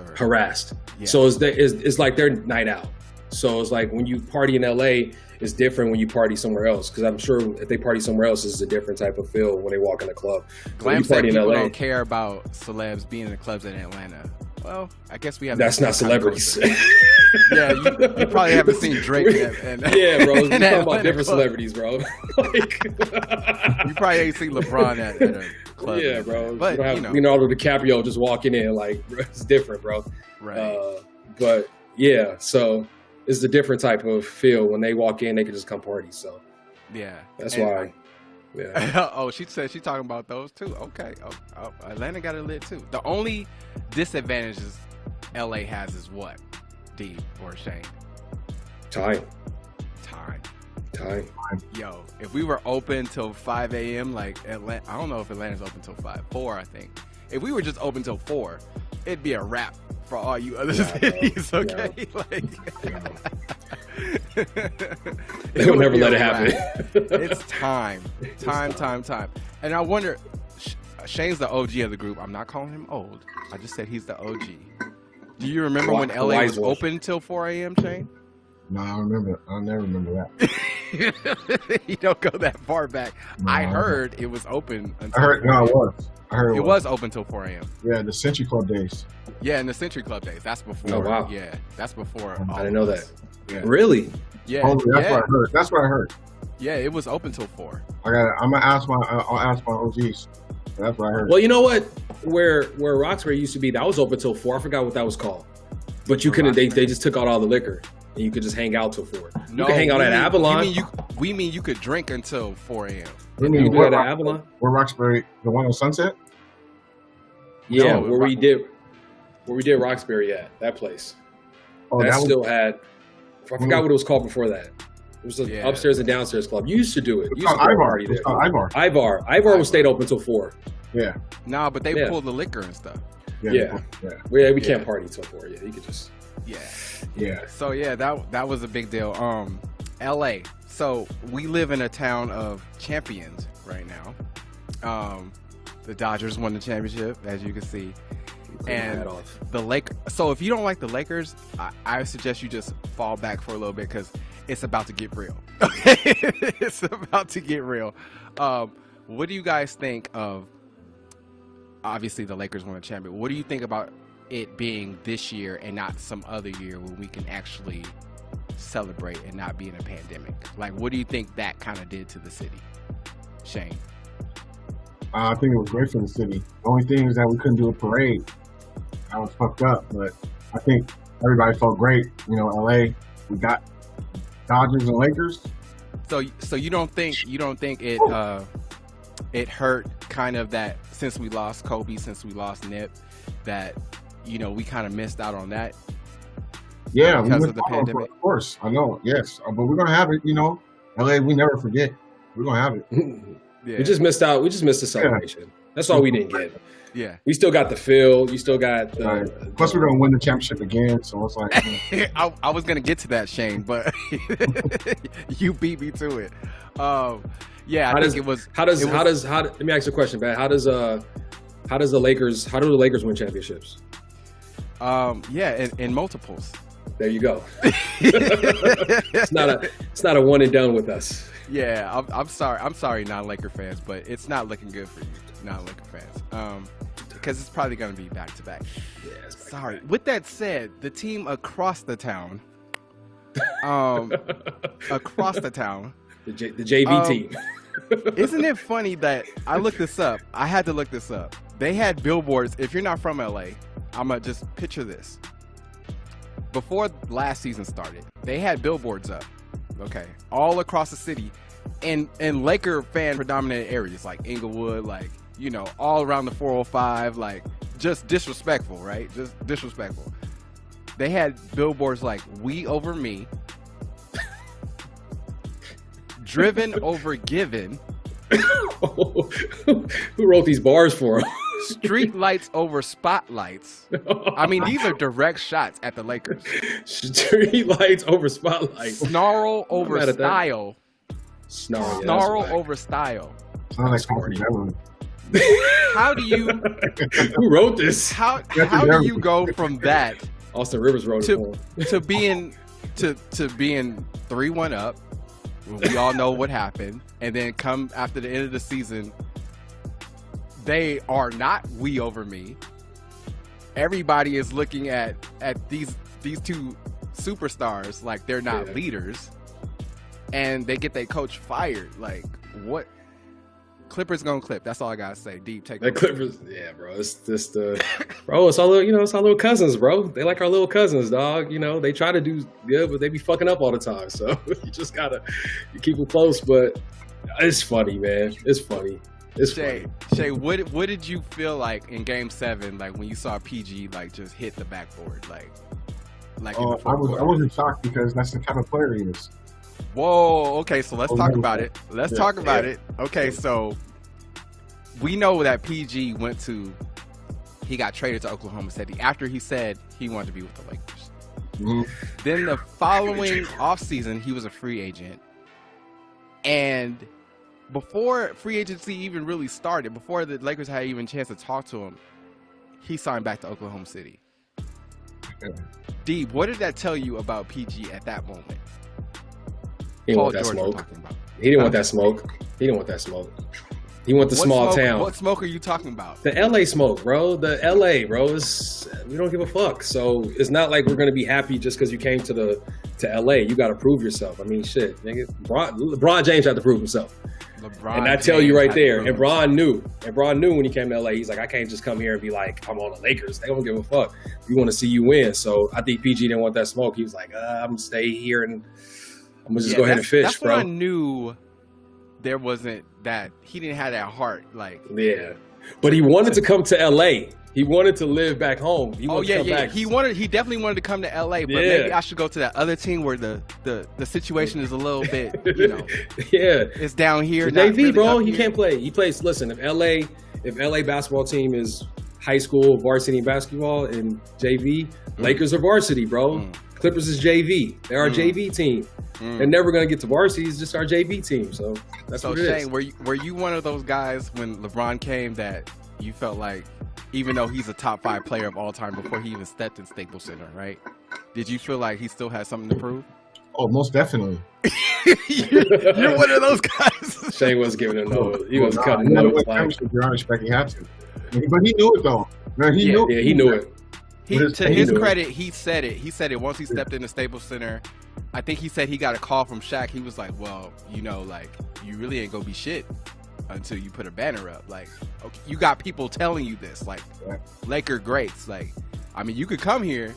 Yeah. So it's like their night out. So it's like when you party in LA, it's different when you party somewhere else. Because I'm sure if they party somewhere else, it's a different type of feel when they walk in the club. Glam said people don't care about celebs being in the clubs in Atlanta. Well, I guess we have. That's not celebrities. Yeah, you probably haven't seen Drake. Yeah, bro. We're talking about different celebrities, bro. Like, you probably ain't seen LeBron at a club. Yeah, bro. But Leonardo DiCaprio just walking in, like, it's different, bro. Right. But yeah, so it's a different type of feel when they walk in. They can just come party. So yeah, that's why. Yeah. Oh, she said she's talking about those too. Okay. Oh, Atlanta got it lit too. The only disadvantages LA has is what? D or Shane? Time. Yo, if we were open till 5 a.m. like Atlanta, I don't know if Atlanta's open till 4, I think. If we were just open till 4, it'd be a wrap for all you other cities, okay? Yeah. Like, they will never let it happen. It's time. And I wonder, Shane's the OG of the group. I'm not calling him old. I just said he's the OG. Do you remember when LA was open till 4 a.m., Shane? No, I remember. I never remember that. You don't go that far back. No, I heard it was open until it was open till 4 a.m. Yeah, the Century Club days. Yeah, in the Century Club days. That's before. Oh, wow. Yeah, that's before. I didn't know that. Yeah. Really? Yeah. Oh, that's what I heard. That's what I heard. Yeah, it was open till 4. I'm gonna ask I'll ask my OGs. That's what I heard. Well, you know what? Where Roxbury used to be, that was open till 4. I forgot what that was called. But you couldn't. They just took out all the liquor, and you could just hang out till 4. You could hang out at Avalon. We mean you could drink until 4 a.m. You could do that at Avalon. Where Roxbury, the one on Sunset? Yeah, where we did Roxbury at that place. Oh, that still had. I forgot what it was called before that. It was an upstairs and downstairs club. You used to do it. It's called Ivar. Ivar stayed open till 4. Yeah. Nah, but they pulled the liquor and stuff. Yeah. We can't party till 4. Yeah, you could just. Yeah. So yeah, that was a big deal. LA. So we live in a town of champions right now. The Dodgers won the championship, as you can see. And the Lakers. So if you don't like the Lakers, I suggest you just fall back for a little bit because it's about to get real. Okay, it's about to get real. What do you guys think of? Obviously, the Lakers won a champion. What do you think about it being this year and not some other year when we can actually celebrate and not be in a pandemic? Like, what do you think that kind of did to the city, Shane? I think it was great for the city. The only thing is that we couldn't do a parade. I was fucked up, but I think everybody felt great. You know, LA, we got Dodgers and Lakers. So you don't think it hurt kind of that since we lost Kobe, since we lost Nip, that we kind of missed out on that? Yeah, because of the pandemic. Of course, I know. Yes, but we're gonna have it. LA, we never forget. We're gonna have it. Yeah. We just missed out. We just missed the celebration. That's all we didn't get. Yeah. We still got the field. You still got the. Right. Plus, we're gonna win the championship again, so it's like. I was gonna get to that, Shane, but you beat me to it. Yeah, I think it was. Let me ask you a question, man. How do the Lakers win championships? Yeah, in multiples. There you go. It's not a one and done with us. Yeah, I'm sorry, non-Laker fans, but it's not looking good for you, non-Laker fans. Because it's probably going to be back to back. Yeah, sorry. With that said, the team across the town, the JV team. Isn't it funny that I looked this up? I had to look this up. They had billboards. If you're not from LA, I'm gonna just picture this. Before last season started, they had billboards up, okay, all across the city, in Laker fan predominated areas like Inglewood, like, you know, all around the 405, like just disrespectful, right? Just disrespectful. They had billboards like "We over me," "Driven over given." Who wrote these bars for him? "Street lights over spotlights." I mean, these are direct shots at the Lakers. Street lights over spotlights. Snarl over style. Snarl over style. Sounds like How do you? Who wrote this? How do you go from that? Austin Rivers wrote it for him. to being 3-1 up. We all know what happened, and then come after the end of the season, they are not we over me. Everybody is looking at these two superstars like they're not leaders, and they get their coach fired. Like, what? Clippers gonna clip. That's all I gotta say. Deep, take the Clippers. Yeah, bro. It's just bro. It's all it's our little cousins, bro. They like our little cousins, dog. You know, they try to do good, but they be fucking up all the time. So you just gotta keep them close. But it's funny, man. It's funny. It's funny. Shay, what did you feel like in Game 7? Like when you saw PG like just hit the backboard, like. I wasn't shocked because that's the kind of player he is. Whoa, okay, so let's talk about it. Let's talk about it. Okay, so we know that PG he got traded to Oklahoma City after he said he wanted to be with the Lakers. Mm-hmm. Then the following offseason, he was a free agent. And before free agency even really started, before the Lakers had even a chance to talk to him, he signed back to Oklahoma City. Deeb, what did that tell you about PG at that moment? He didn't want that smoke. He didn't want that smoke. He didn't want that smoke. He want the small town. What smoke are you talking about? The LA smoke, bro. The LA, bro. We don't give a fuck. So it's not like we're gonna be happy just because you came to LA. You got to prove yourself. I mean, shit, nigga. LeBron James had to prove himself. And I tell you right there, and Bron knew when he came to LA, he's like, I can't just come here and be like, I'm on the Lakers. They don't give a fuck. We want to see you win. So I think PG didn't want that smoke. He was like, I'm gonna stay here and I'm gonna just go ahead and fish, that's bro. When I knew there wasn't that, he didn't have that heart, like. Yeah, but he wanted to come to LA. He wanted to live back home. He wanted to come back. He definitely wanted to come to LA, but maybe I should go to that other team where the situation is a little bit, you know. It's down here. It's JV, really, bro. He can't play. He plays. Listen, if LA basketball team is high school varsity basketball and JV, Lakers are varsity, bro. Clippers is JV. They're our JV team. They're never gonna get to varsity. It's just our JV team. So that's what it is. Shane, were you one of those guys when LeBron came that you felt like, even though he's a top 5 player of all time before he even stepped in Staples Center, right? Did you feel like he still had something to prove? Oh, most definitely. You're one of those guys. Shane was giving a no. He was cutting notes. I respect he had to, but he knew it though. Man, he knew it. To his credit, he said it. He said it once he stepped in the Staples Center. I think he said he got a call from Shaq. He was like, well, you know, like, you really ain't gonna be shit until you put a banner up. Like, okay, you got people telling you this, like, Laker greats. Like, I mean, you could come here,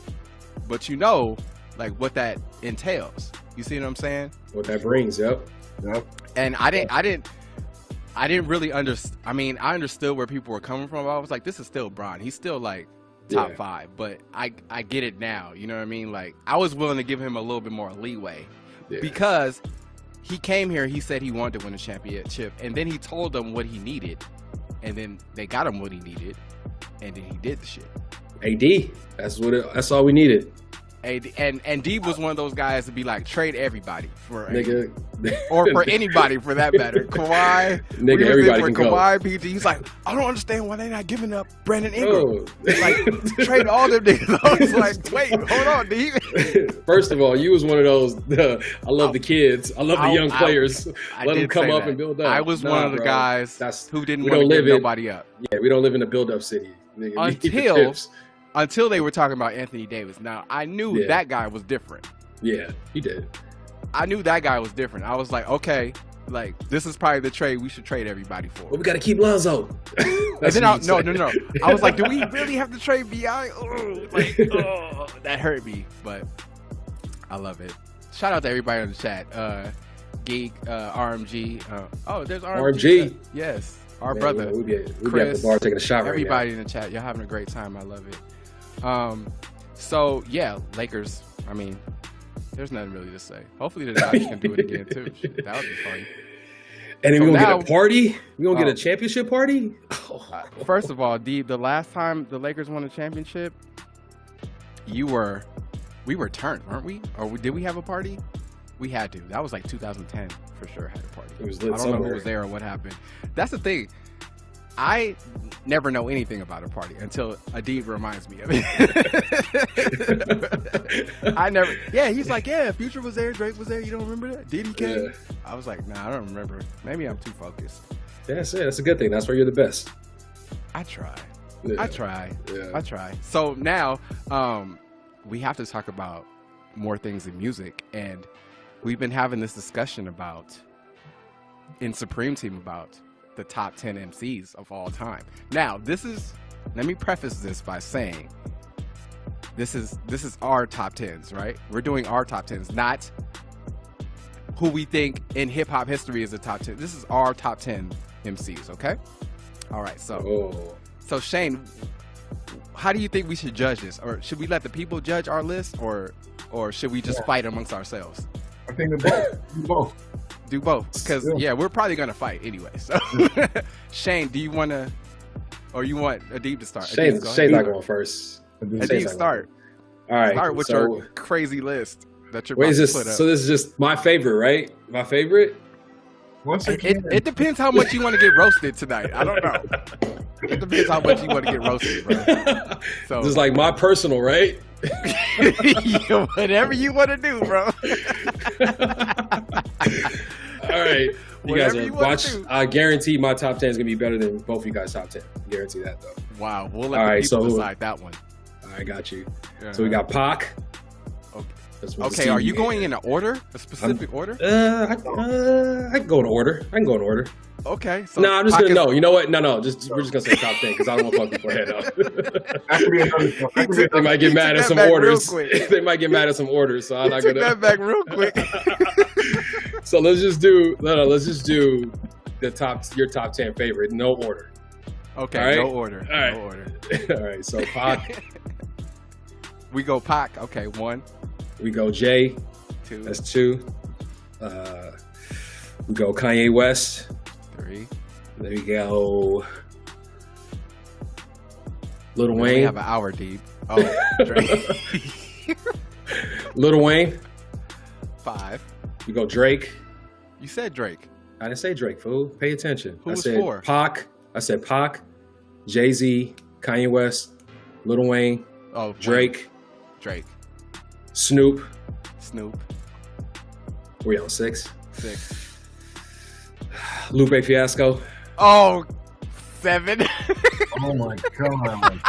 but you know, like, what that entails. You see what I'm saying? What that brings, yep. And I didn't really understand. I mean, I understood where people were coming from. I was like, this is still Bron. He's still like top 5, but I get it now. You know what I mean? Like, I was willing to give him a little bit more leeway because he came here. He said he wanted to win a championship, and then he told them what he needed, and then they got him what he needed, and then he did the shit. AD, that's all we needed. And Deeb was one of those guys to be like, trade everybody for Nigga. or for anybody for that matter. Kawhi, Nigga, everybody can Kawhi, go. PG. He's like, I don't understand why they're not giving up Brandon Ingram. Oh. Like, trade all them niggas. I was like, wait, hold on, Deeb. First of all, you was one of those. I love the kids. I love the young players. Let them come up and build up. I was one of the guys who didn't want to give nobody up. Yeah, we don't live in a build-up city. Nigga, Until they were talking about Anthony Davis. Now, I knew that guy was different. Yeah, he did. I knew that guy was different. I was like, okay, like, this is probably the trade we should trade everybody for. Well, we got to keep Lonzo. And then no. I was like, do we really have to trade B.I.? That hurt me, but I love it. Shout out to everybody in the chat. Geek, RMG. There's RMG. Yes, our brother. We'll be Chris, at the bar taking a shot everybody right now. in the chat. Y'all having a great time. I love it. So yeah, Lakers. I mean, there's nothing really to say. Hopefully the Dodgers can do it again too. That would be funny. And then we're gonna get a party. We're gonna get a championship party. First of all, Deeb, the last time the Lakers won a championship, we were turned, weren't we? Or did we have a party? We had to. That was like 2010 for sure. Had a party. It was lit I don't know somewhere. who was there or what happened. That's the thing. I never know anything about a party until Adib reminds me of it. I never. Yeah, he's like, yeah, Future was there, Drake was there. You don't remember that? Did he came? Yeah. I was like, nah, I don't remember. Maybe I'm too focused. That's it. That's a good thing. That's why you're the best. I try. Yeah. I try. Yeah. I try. So now, we have to talk about more things in music, and we've been having this discussion in Supreme Team about the top 10 MCs of all time. Now, let me preface this by saying this is our top 10s, right? We're doing our top 10s, not who we think in hip hop history is the top 10. This is our top 10 MCs, okay? All right, so Shane, how do you think we should judge this? Or should we let the people judge our list, or should we just fight amongst ourselves? I think both. Do both, because we're probably gonna fight anyway. So, Shane, do you want to, or you want Adib to start? Shane's not going first. Adib, start. All right, start with your crazy list that you're about to put up. So this is just my favorite, right? My favorite. It depends how much you want to get roasted tonight. I don't know. It depends how much you want to get roasted, bro. So this is like my personal, right? Whatever you want to do, bro. All right, you guys watch. Do. I guarantee my top 10 is gonna be better than both of you guys' top 10. I guarantee that though. Wow, we'll let the people decide that one. I got you. So we got Pac. Okay, are you going in an order? A specific order? I can go in order. Okay. So I'm just gonna You know what? No. We're just gonna say top 10 because I don't want to fuck people head up. They might get mad at some orders. They might get mad at some orders, so I'm not gonna. That back real quick. So let's just do your top 10 favorite, no order. Okay, right? no order. All right. No order. All right. So Pac. We go Pac. Okay, 1. We go Jay. 2. That's 2. We go Kanye West. 3. There you go. Lil We Wayne. have an hour deep. Oh, Drake. Lil Wayne. 5. We go Drake. You said Drake. I didn't say Drake, fool. Pay attention. Who I was said 4? Pac. I said Pac, Jay-Z, Kanye West, Lil Wayne, Drake, Snoop. We on 6. 6. Lupe Fiasco. Oh, 7. Oh my god.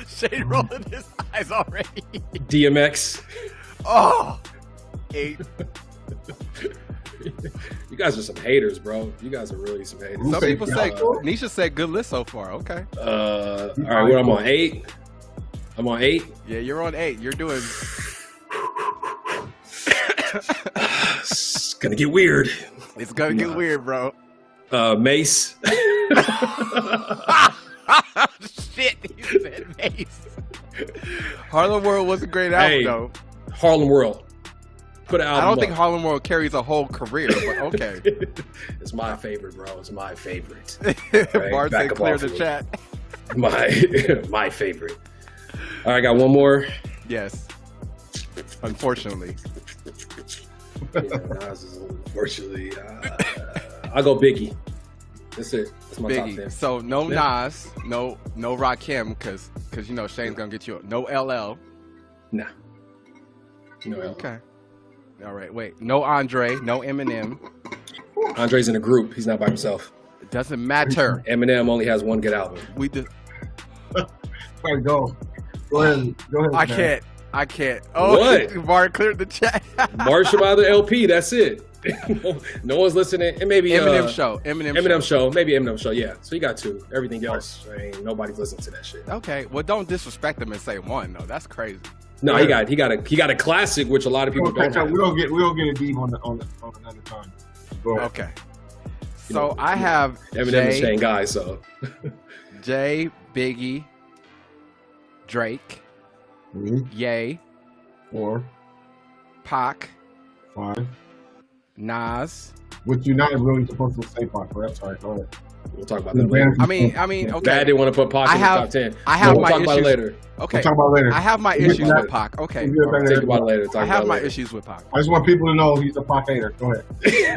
Shane rolling his eyes already. DMX. Oh, 8. You guys are some haters, bro. You guys are really some haters. Some people say Nisha said good list so far. Okay. All right, what I'm on 8. I'm on 8. Yeah, you're on 8. You're doing. It's gonna get weird. It's gonna get weird, bro. Mace. Shit, he said Mace. Harlem World was a great album, though. Harlem World. Put an album I don't think up. Harlem World carries a whole career, but okay. It's my favorite, bro. It's my favorite. Bart back said up clear off the of it. chat. My favorite. All right, I got one more. Yes. Unfortunately. Yeah, Nas is unfortunately. I'll go Biggie. That's it. That's my top Biggie. 10. So no Yeah. Nas, no Rakim, because you know Shane's gonna get you. No LL. Nah. No. Okay. All right. Wait. No Andre. No Eminem. Andre's in a group. He's not by himself. It doesn't matter. Eminem only has one good album. We did. All right, go ahead. I can't. Oh, What? Bart cleared the chat. Marshall by the LP. That's it. No one's listening. And maybe Eminem show. Eminem show. Maybe Eminem show. Yeah. So you got two. Everything else, I mean, nobody's listening to that shit. Okay. Well, don't disrespect them and say one though. That's crazy. No, he got a classic, which a lot of people don't have. We don't get a deep on another time. Go ahead. Okay. So I have Eminem is Jay, Shane guy, so Jay, Biggie, Drake, 3, Ye, 4, Pac, 5. Nas. Which you're not really supposed to say, Pac, but that's all right. Go ahead. we'll talk about that later. I mean, okay. Bad didn't want to put Pac in the top 10. I have We'll my talk about it issues. later. Okay. We'll talk about it later. I have my We'll issues get with back- Pac. Okay. we'll get back to Think that. about it later. Talk I about have it my later. issues with Pac. I just want people to know he's a Pac hater. Go ahead.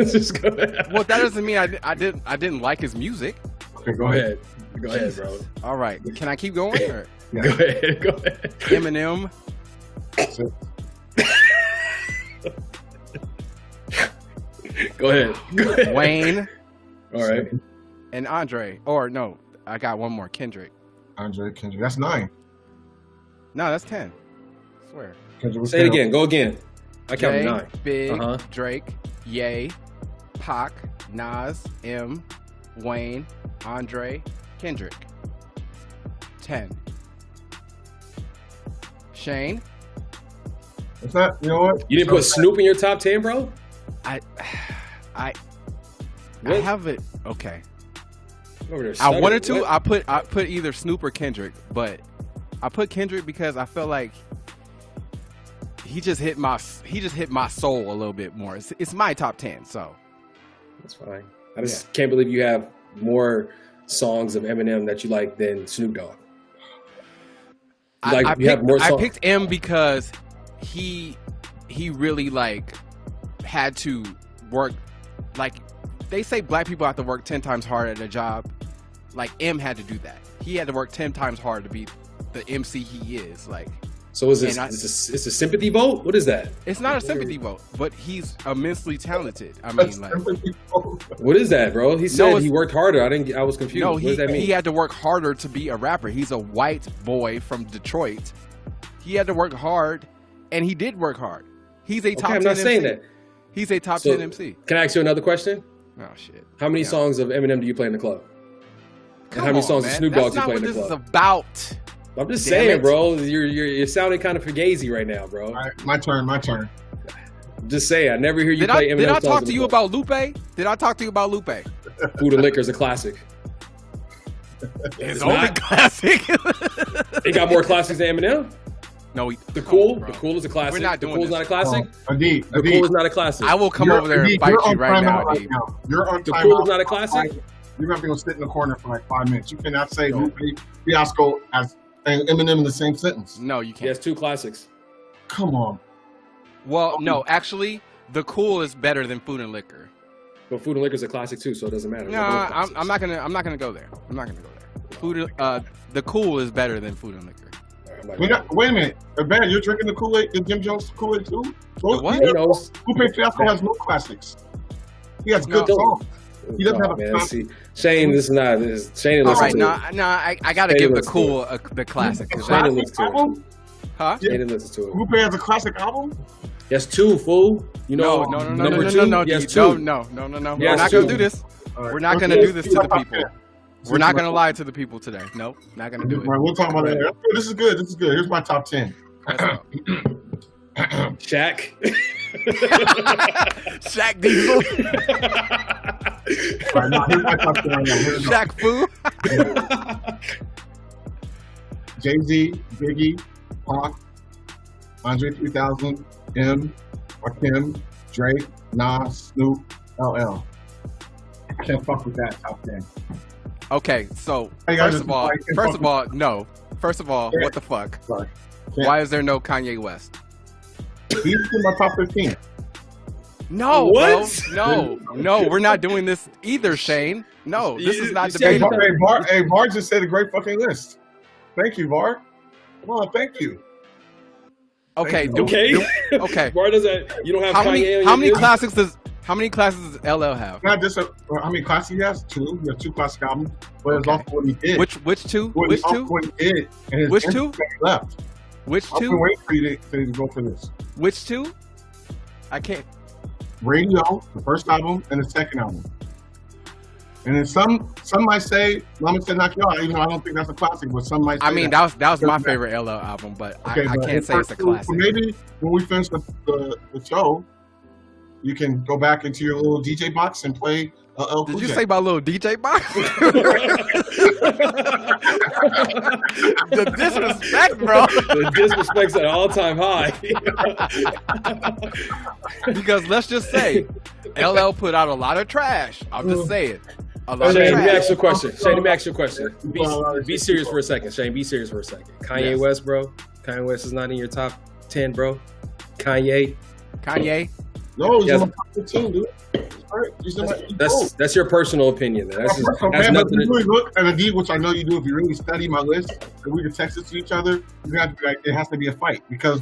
Just go ahead. Well, that doesn't mean I didn't like his music. Okay, Go ahead. Go ahead, bro. All right. Can I keep going? Or? Yeah. Go ahead. Go ahead. Eminem, So, Go ahead. Go ahead. Wayne, All right. and Andre. Or no, I got one more. Kendrick. Andre Kendrick. That's 9. No, that's 10. I swear. Kendrick was Say it 10. again. Go again. I counted Jay, 9. Big, Uh-huh. Drake, Ye, Pac, Nas, M, Wayne, Andre, Kendrick. 10. Shane, What's that? You know what? You didn't put Snoop in your top 10, bro? I What? have it. Okay. Over there I stuttering. wanted to. What? I put either Snoop or Kendrick, but I put Kendrick because I felt like he just hit my soul a little bit more. It's my top 10, so That's fine. I just can't believe you have more songs of Eminem that you like than Snoop Dogg. Like, you have more I songs. picked M because he really like had to work. Like they say, black people have to work 10 times harder at a job. Like M had to do that. He had to work 10 times harder to be the MC he is. Like, So is this? And It's a sympathy vote? What is that? it's not a sympathy vote, but he's immensely talented. I mean, like, What is that, bro? He said No, he worked harder. I was confused. no, What does that mean? he had to work harder to be a rapper. He's a white boy from Detroit. He had to work hard, and he did work hard. He's a top 10 I'm not MC. saying that. He's a top So- 10 MC. Can I ask you another question? Oh shit! How many Yeah. songs of Eminem do you play in the club? Come and how many on, songs man. of Snoop That's Dogg do you not play what in the this club? is about. I'm just Damn saying, it. bro. You're sounding kind of fugazi right now, bro. All right, my turn. I'm just saying. I never hear you Did play I Eminem songs talk in to the you club. about Lupe? Did I talk to you about Lupe? Food and Liquor is a classic. His It's only not. classic. It got more classics than Eminem. No, The Cool. bro. The Cool is a classic. We're not The doing Cool's this. not a classic. Adib, The Cool is not a classic. I will come over there and Adib, fight you're you on right now, timeout Adib. You're on The timeout. Cool is not a classic? You're going to be sit in the corner for like 5 minutes. You cannot say Lupe Fiasco and Eminem in the same sentence. No, you He can't. has 2 classics. Come on. Well, no, actually, The Cool is better than Food and Liquor. But Food and Liquor is a classic too, so it doesn't matter. No, They're both classics. I'm not gonna go there. I'm not gonna go there. The Cool is better than Food and Liquor. All right, I'm not Wait a minute. Ben, you're drinking the Kool-Aid, the Jim Jones Kool-Aid too? What? He knows. Lupe Fiasco has no classics. He has No. good songs. He doesn't have a man. classic. See, Shane, this is not. Shane, All listen right, to no, it. I gotta Shane give The listens to Cool the classic. 'cause Shane that- listens to it. album? Huh? Yeah. Shane listens to it. Lupe has a classic album? That's 2, fool. You know, No, number 2. Yes, 2. No. Yes, We're not 2. gonna do this. All right. We're not Okay, gonna do this to the let's people. do it. We're not gonna lie to the people today. Nope, not gonna do All right, we'll talk about that later. This is good. Here's my top 10. it. Shaq. Shaq Diesel, All right, now, here's my top 10 right now. Here we go. Shaq Fu. Jay-Z, Biggie, Pac, Andre 3000, M, Rakim, Drake, Nas, Snoop, LL. I can't fuck with that top 10. Okay, so Hey, first guys, of all, no. First of all, what the fuck? Sorry. Why is there no Kanye West? He's in my top 15. No, What? bro. No, we're not doing this either, Shane. No, this is not You said- debatable. Hey, Var just said a great fucking list. Thank you, Var. Come on, thank you. Okay, Okay. okay. Bar doesn't. You don't have How Kanye. many on how your many list? classics does LL have? Not just how many classics he has? Two. He has 2 classic albums, but it's Okay. also what he did. Which two? What Which he, two? What he did. And his Which impact two? Left. Which I've been two? waiting for you to go for this. Which two? I can't. Radio, the first album, and the second album. And then some might say Mama Said Knock You Out, even though I don't think that's a classic, but some might say I mean, that was my favorite LL album, but Okay, I but can't say it's a classic. So maybe when we finish the show, you can go back into your little DJ box and play LL Did Cool you J. say my little DJ box? The disrespect, bro. The disrespect's at an all-time high. Because let's just say, LL put out a lot of trash. I'll just say it. A lot of Shane, let me trash. ask you a question. Shane, let me ask you a question. Be serious for a second. Shane, be serious for a second. Kanye Yes. West, bro. Kanye West is not in your top 10, bro. Kanye. No, he's Yes. in my top 15, dude. All right, he's in my That's your personal opinion. Then. That's just, Okay, that's but nothing. if you really look at Adib, which I know you do, if you really study my list and we can text it to each other, you have to be like, it has to be a fight because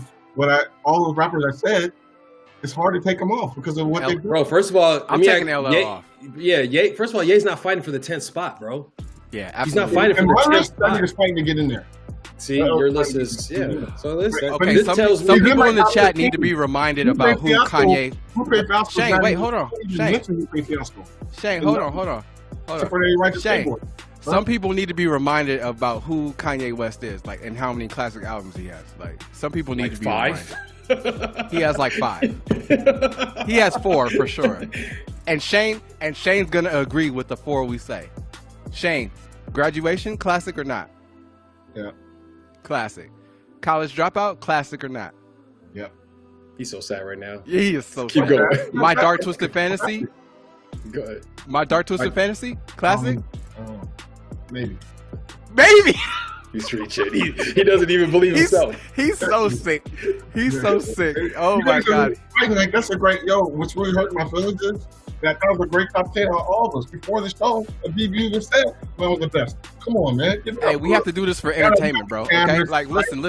all those rappers I said, it's hard to take them off because of what they do. Bro, first of all, I'm taking LL off. Yeah, Ye. First of all, Ye's not fighting for the 10th spot, bro. Yeah, He's not absolutely. fighting for And the my 10th list, that spot. nigga's fighting to get in there. See, your list is So listen, Okay, this some tells people me. in the chat need to be reminded about who Kanye. Shane, wait, hold on. Shane, Shane, hold on. Shane, some people need to be reminded about who Kanye West is, like, and how many classic albums he has. Like, some people need Like to be 5? reminded. He has like 5. He has 4 for sure. And Shane's gonna agree with the 4 we say. Shane, graduation, classic or not? Yeah. Classic. College Dropout, classic or not? Yep. He's so sad right now. Yeah, he is so Keep sad. going. My Dark Twisted Fantasy, Go ahead. My Dark Twisted Fantasy, classic? Maybe. Baby! He's reaching. He doesn't even believe himself. He's so sick. He's so sick. Oh my God. Like, that's a great, what's really hurting my feelings is that was a great top 10 on all of us. Before the show, Adib even said one was the best. Come on, man. Give it Hey, up, we bro. have to do this for entertainment, bro. Okay? Like, listen.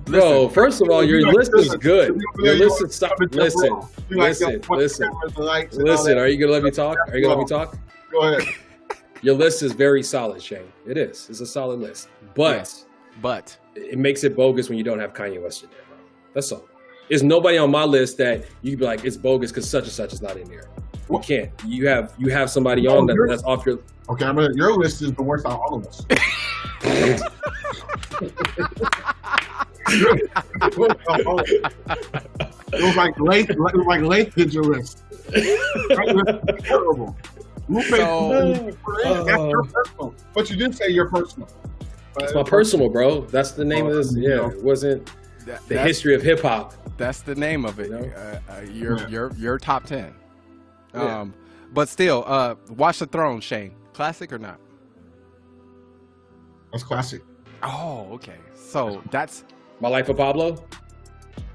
Bro, first of all, your list is good. Your list is stop. Listen. You like, Listen. what's Listen. the cameras, the lights, and all Listen. that. Are you gonna let me talk? Are you gonna let me talk? Go ahead. Your list is very solid, Shane. It is. It's a solid list, but But it makes it bogus when you don't have Kanye West in there, bro. That's all. There's nobody on my list that you can be like, it's bogus because such and such is not in there. You can't. You have somebody on that's off your. Okay, but your list is the worst out of all of us. It was like late did your list. Terrible. That's your personal. But you did say your personal. It's my personal, bro. That's the name of this. Yeah, it wasn't the history of hip hop. that's the name of it. You Your top 10. Yeah. But still, Watch the Throne, Shane. Classic or not? That's classic. Oh, okay. So that's My Life of Pablo.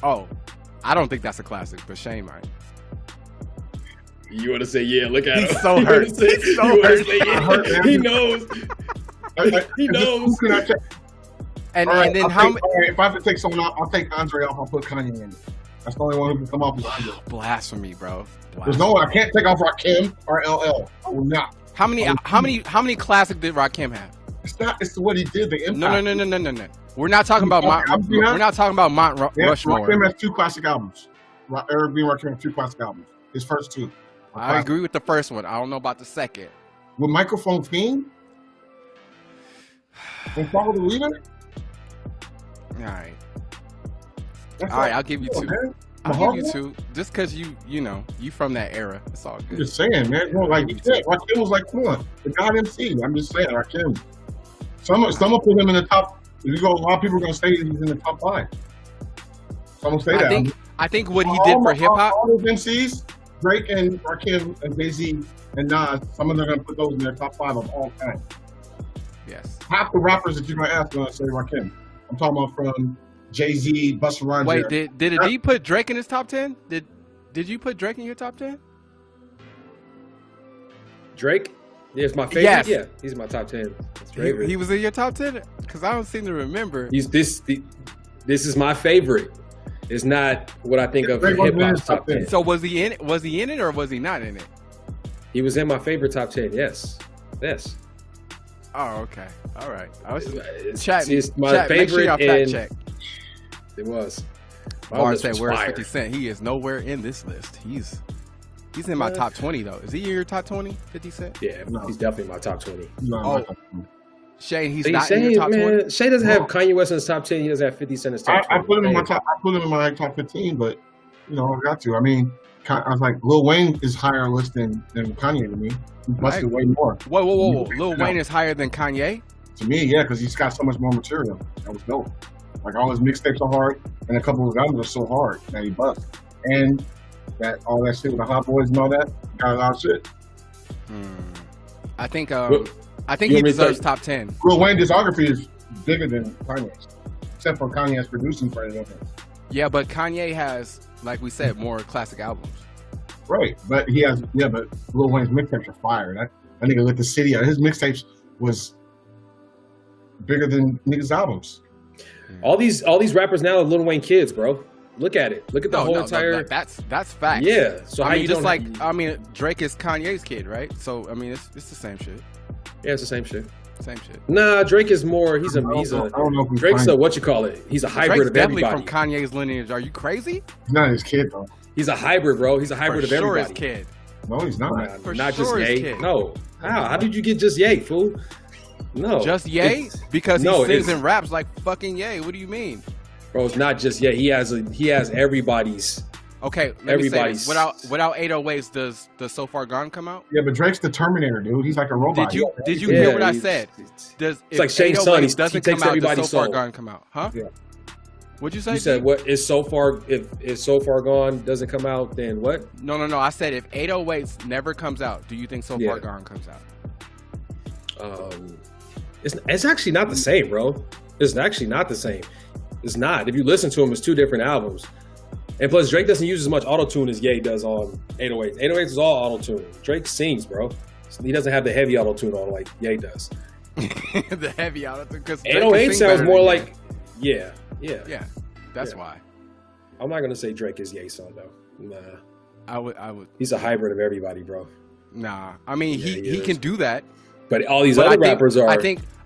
I don't think that's a classic, but Shane might. You want to say yeah? Look at him. He's so hurt. He's so hurt. He knows. He knows. Who can I take? And All right, and then I'll how take- all right, if I have to take someone out, I'll take Andre off. I'll put Kanye in. That's the only one who can come off as Andre. blasphemy, bro. There's no one I can't take off Rakim or LL. I will not. How many classic did Rakim have? It's not. It's what he did. The impact. No. We're not talking about Mount Rushmore. Rakim has 2 classic albums. Eric B. Rakim has 2 classic albums. His first 2. I agree with the first one. I don't know about the second. With Microphone Fiend and Follow the Leader. All right. That's All right, I'll give you 2. man. I'll give you 2. Just because you from that era. It's all I'm good. just saying, man. You know, like you said, Rakim was like, come on, the God MC. I'm just saying, Rakim. Some will put him in the top. If you go, a lot of people are gonna say he's in the top 5. Some will say that. I think what he did for hip hop. All those MCs, Drake and Rakim and Jay-Z and Nas, some of them are gonna put those in their top 5 of all time. Yes. Half the rappers that you're gonna ask are gonna say Rakim. I'm talking about from Jay-Z, Busta Rhymes. Wait, did Adib put Drake in his top 10? Did you put Drake in your top 10? Drake? Is my favorite? Yes. Yeah, he's in my top 10. He was in your top 10? Because I don't seem to remember. This is my favorite. It's not what I think of hip hop's top 10. So was he in it? Was he in it or was he not in it? He was in my favorite top 10. Yes. Oh, okay. All right. I was It's chatting. my favorite. Make sure y'all fact check. It was. Bar said, "Where's 50 Cent? He is nowhere in this list. He's in my top 20 though. Is he in your top 20? 50 Cent? Yeah, he's definitely in my top 20. Oh, Shane, he's not in your top 20. Shane doesn't have Kanye West in his top 10. He doesn't have 50 Cent in his top 20. I put him in my top. I put him in my top 15, but I got to. I mean, I was like, Lil Wayne is higher list than Kanye to me. He busted way more. Whoa! Lil Wayne is higher than Kanye? To me, yeah, because he's got so much more material. That was dope. Like all his mixtapes are hard, and a couple of his albums are so hard that he bust. And all that shit with the Hot Boys and all that, got a lot of shit. I think he deserves top 10. Lil Wayne discography is bigger than Kanye's, except for Kanye's producing for it. Yeah, but Kanye has, like we said, more classic albums. Right, but but Lil Wayne's mixtapes are fire. That nigga lit the city out. His mixtapes was bigger than niggas' albums. All these rappers now are Lil Wayne kids, bro. Look at it. Look at the whole entire. No, that's fact. Yeah. So how you just don't Drake is Kanye's kid, right? So I mean, it's the same shit. Yeah, it's the same shit. Same shit. Nah, Drake is more. I don't know Drake's a what you call it. He's a hybrid Drake's of everybody. Definitely from Kanye's lineage. Are you crazy? He's not his kid though. He's a hybrid, bro. He's a hybrid of everybody. His kid. No, he's not. Not just Ye. No. How did you get just Ye, fool? No. Just Ye? Because he sings and raps like fucking Ye. What do you mean? Bro, it's not just Ye. He has everybody's. Okay, everybody's. Without 808s, does the So Far Gone come out? Yeah, but Drake's the Terminator, dude. He's like a robot. Did you hear what I said? It's like Shane's son. He doesn't takes come out, everybody's does So Far soul. Gone come out? Huh? Yeah. What'd you say? You said what is So Far? If So Far Gone doesn't come out, then what? No. I said if 808s never comes out, do you think So Far Gone comes out? It's actually not the same, bro. It's actually not the same. It's not. If you listen to them, it's two different albums. And plus, Drake doesn't use as much auto-tune as Ye does on 808s. 808s is all auto-tune. Drake sings, bro. He doesn't have the heavy auto-tune on like Ye does. The heavy auto-tune. Because 808 sounds more like... Yeah. That's why. I'm not going to say Drake is Ye's son, though. Nah. I would. He's a hybrid of everybody, bro. Nah. I mean, he can do that. But all these other rappers are...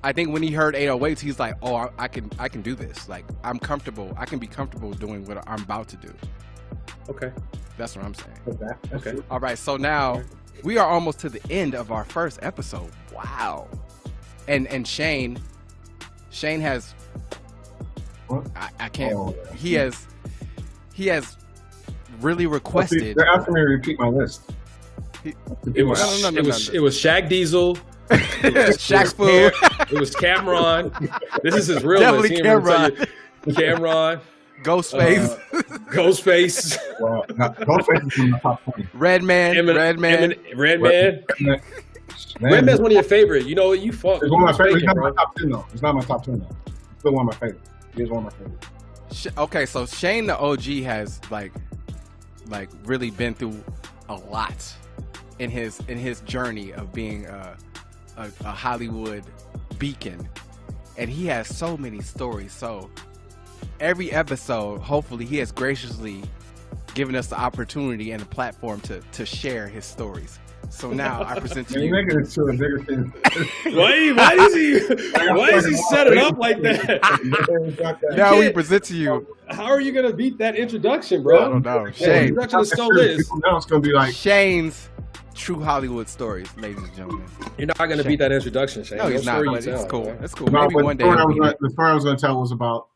I think when he heard 808s, he's like, "Oh, I can do this. Like, I'm comfortable. I can be comfortable doing what I'm about to do." Okay, that's what I'm saying. Okay. All right. So now we are almost to the end of our first episode. Wow. And Shane has. What? I can't. Oh, yeah. He has really requested. They're asking me to repeat my list. It was Shaq Diesel. Shaq's food. It was Cameron. This is his real Definitely list. Cameron. Ghostface. Ghostface. Well, Ghostface is in the top 20. Redman. Redman's one of your favorite. You know, you fuck. It's one of my favorites. It's not my top 10 though. It's not my top 10 though. It's still one of my favorites. He is one of my favorites. Okay, so Shane the OG has like really been through a lot in his journey of being a Hollywood beacon, and he has so many stories. So every episode, hopefully, he has graciously given us the opportunity and the platform to share his stories. So now I present to you. You're making it to a bigger thing. Why does he set it up like that? Now we present to you. How are you gonna beat that introduction, bro? I don't know. Shane. Introduction is so lit. Now it's gonna be like Shane's true Hollywood stories, ladies and gentlemen. You're not gonna beat that introduction, Shane. No, he's not. But it's cool. It's cool. No, Maybe one day. The story I was gonna tell was about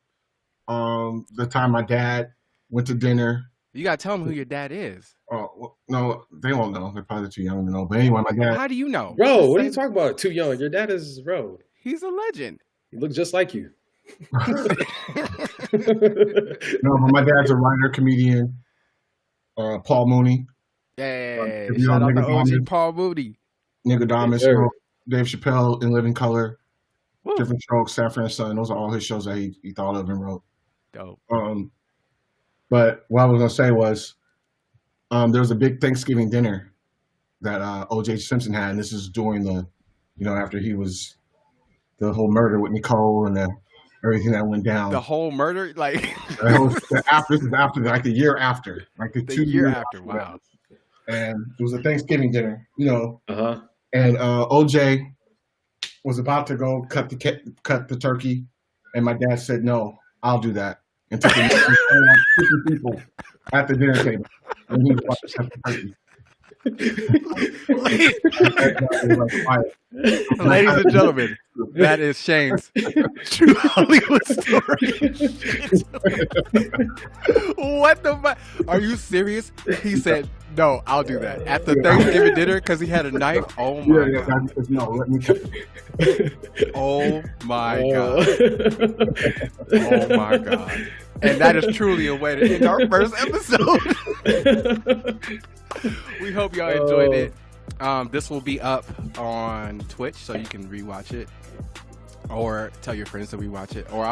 the time my dad went to dinner. You gotta tell them who your dad is. Oh well, no, they won't know. They're probably too young to know. But anyway, my dad. How do you know, bro? What are you talking about? Too young. Your dad is bro. He's a legend. He looks just like you. No, but my dad's a writer, comedian, Paul Mooney. Hey, If you shout know out to Nigga OG Domus. Paul Mooney. Nicodemus, Yes, sir. Dave Chappelle in Living Color, Woo. Different Strokes, Sanford and Son. Those are all his shows that he thought of and wrote. Dope. But what I was gonna say was, there was a big Thanksgiving dinner that O.J. Simpson had, and this is during the, after he was the whole murder with Nicole and everything that went down. The whole murder, like This is after, like the year after, like the the 2 year years after. Wow. And it was a Thanksgiving dinner, Uh-huh. and OJ was about to go cut the turkey, and my dad said, "No, I'll do that." And took 50 people at the dinner table, and he was about to cut the turkey. Ladies and gentlemen, that is Shane's true Hollywood story. What the fuck? Are you serious? He said, "No, I'll do that." At the Thanksgiving dinner because he had a knife? Oh my God. No, let me cut it. Oh my God. Oh my God. And that is truly a way to end our first episode. We hope y'all enjoyed it. This will be up on Twitch, so you can rewatch it, or tell your friends to rewatch it. Or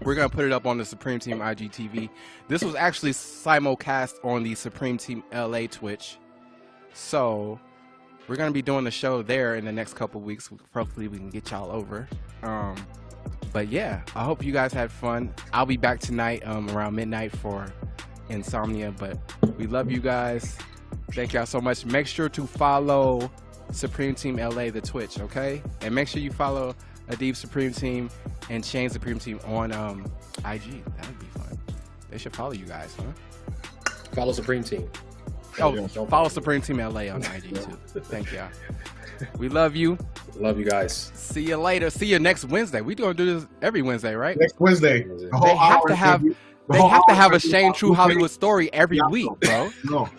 we're gonna put it up on the Supreme Team IGTV. This was actually simulcast on the Supreme Team LA Twitch, so we're gonna be doing the show there in the next couple weeks. Hopefully, we can get y'all over. But yeah, I hope you guys had fun. I'll be back tonight around midnight for Insomnia. But we love you guys. Thank y'all so much. Make sure to follow Supreme Team LA, the Twitch, okay? And make sure you follow Adib Supreme Team and Shane Supreme Team on IG. That would be fun. They should follow you guys, huh? Follow Supreme Team. Oh, follow Supreme Team LA on IG too. Thank y'all. We love you. Love you guys. See you later. See you next Wednesday. We're gonna do this every Wednesday, right? Next Wednesday. They have to have. They have to have a Shane True Hollywood story every week, bro. No,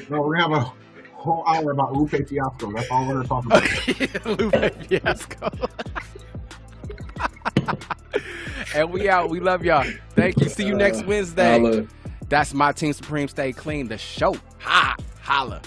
we're gonna have a whole hour about Lupe Fiasco. That's all we're gonna talk about. Lupe Fiasco. And we out. We love y'all. Thank you. See you next Wednesday. Holla. That's my Team Supreme. Stay clean. The show. Holla.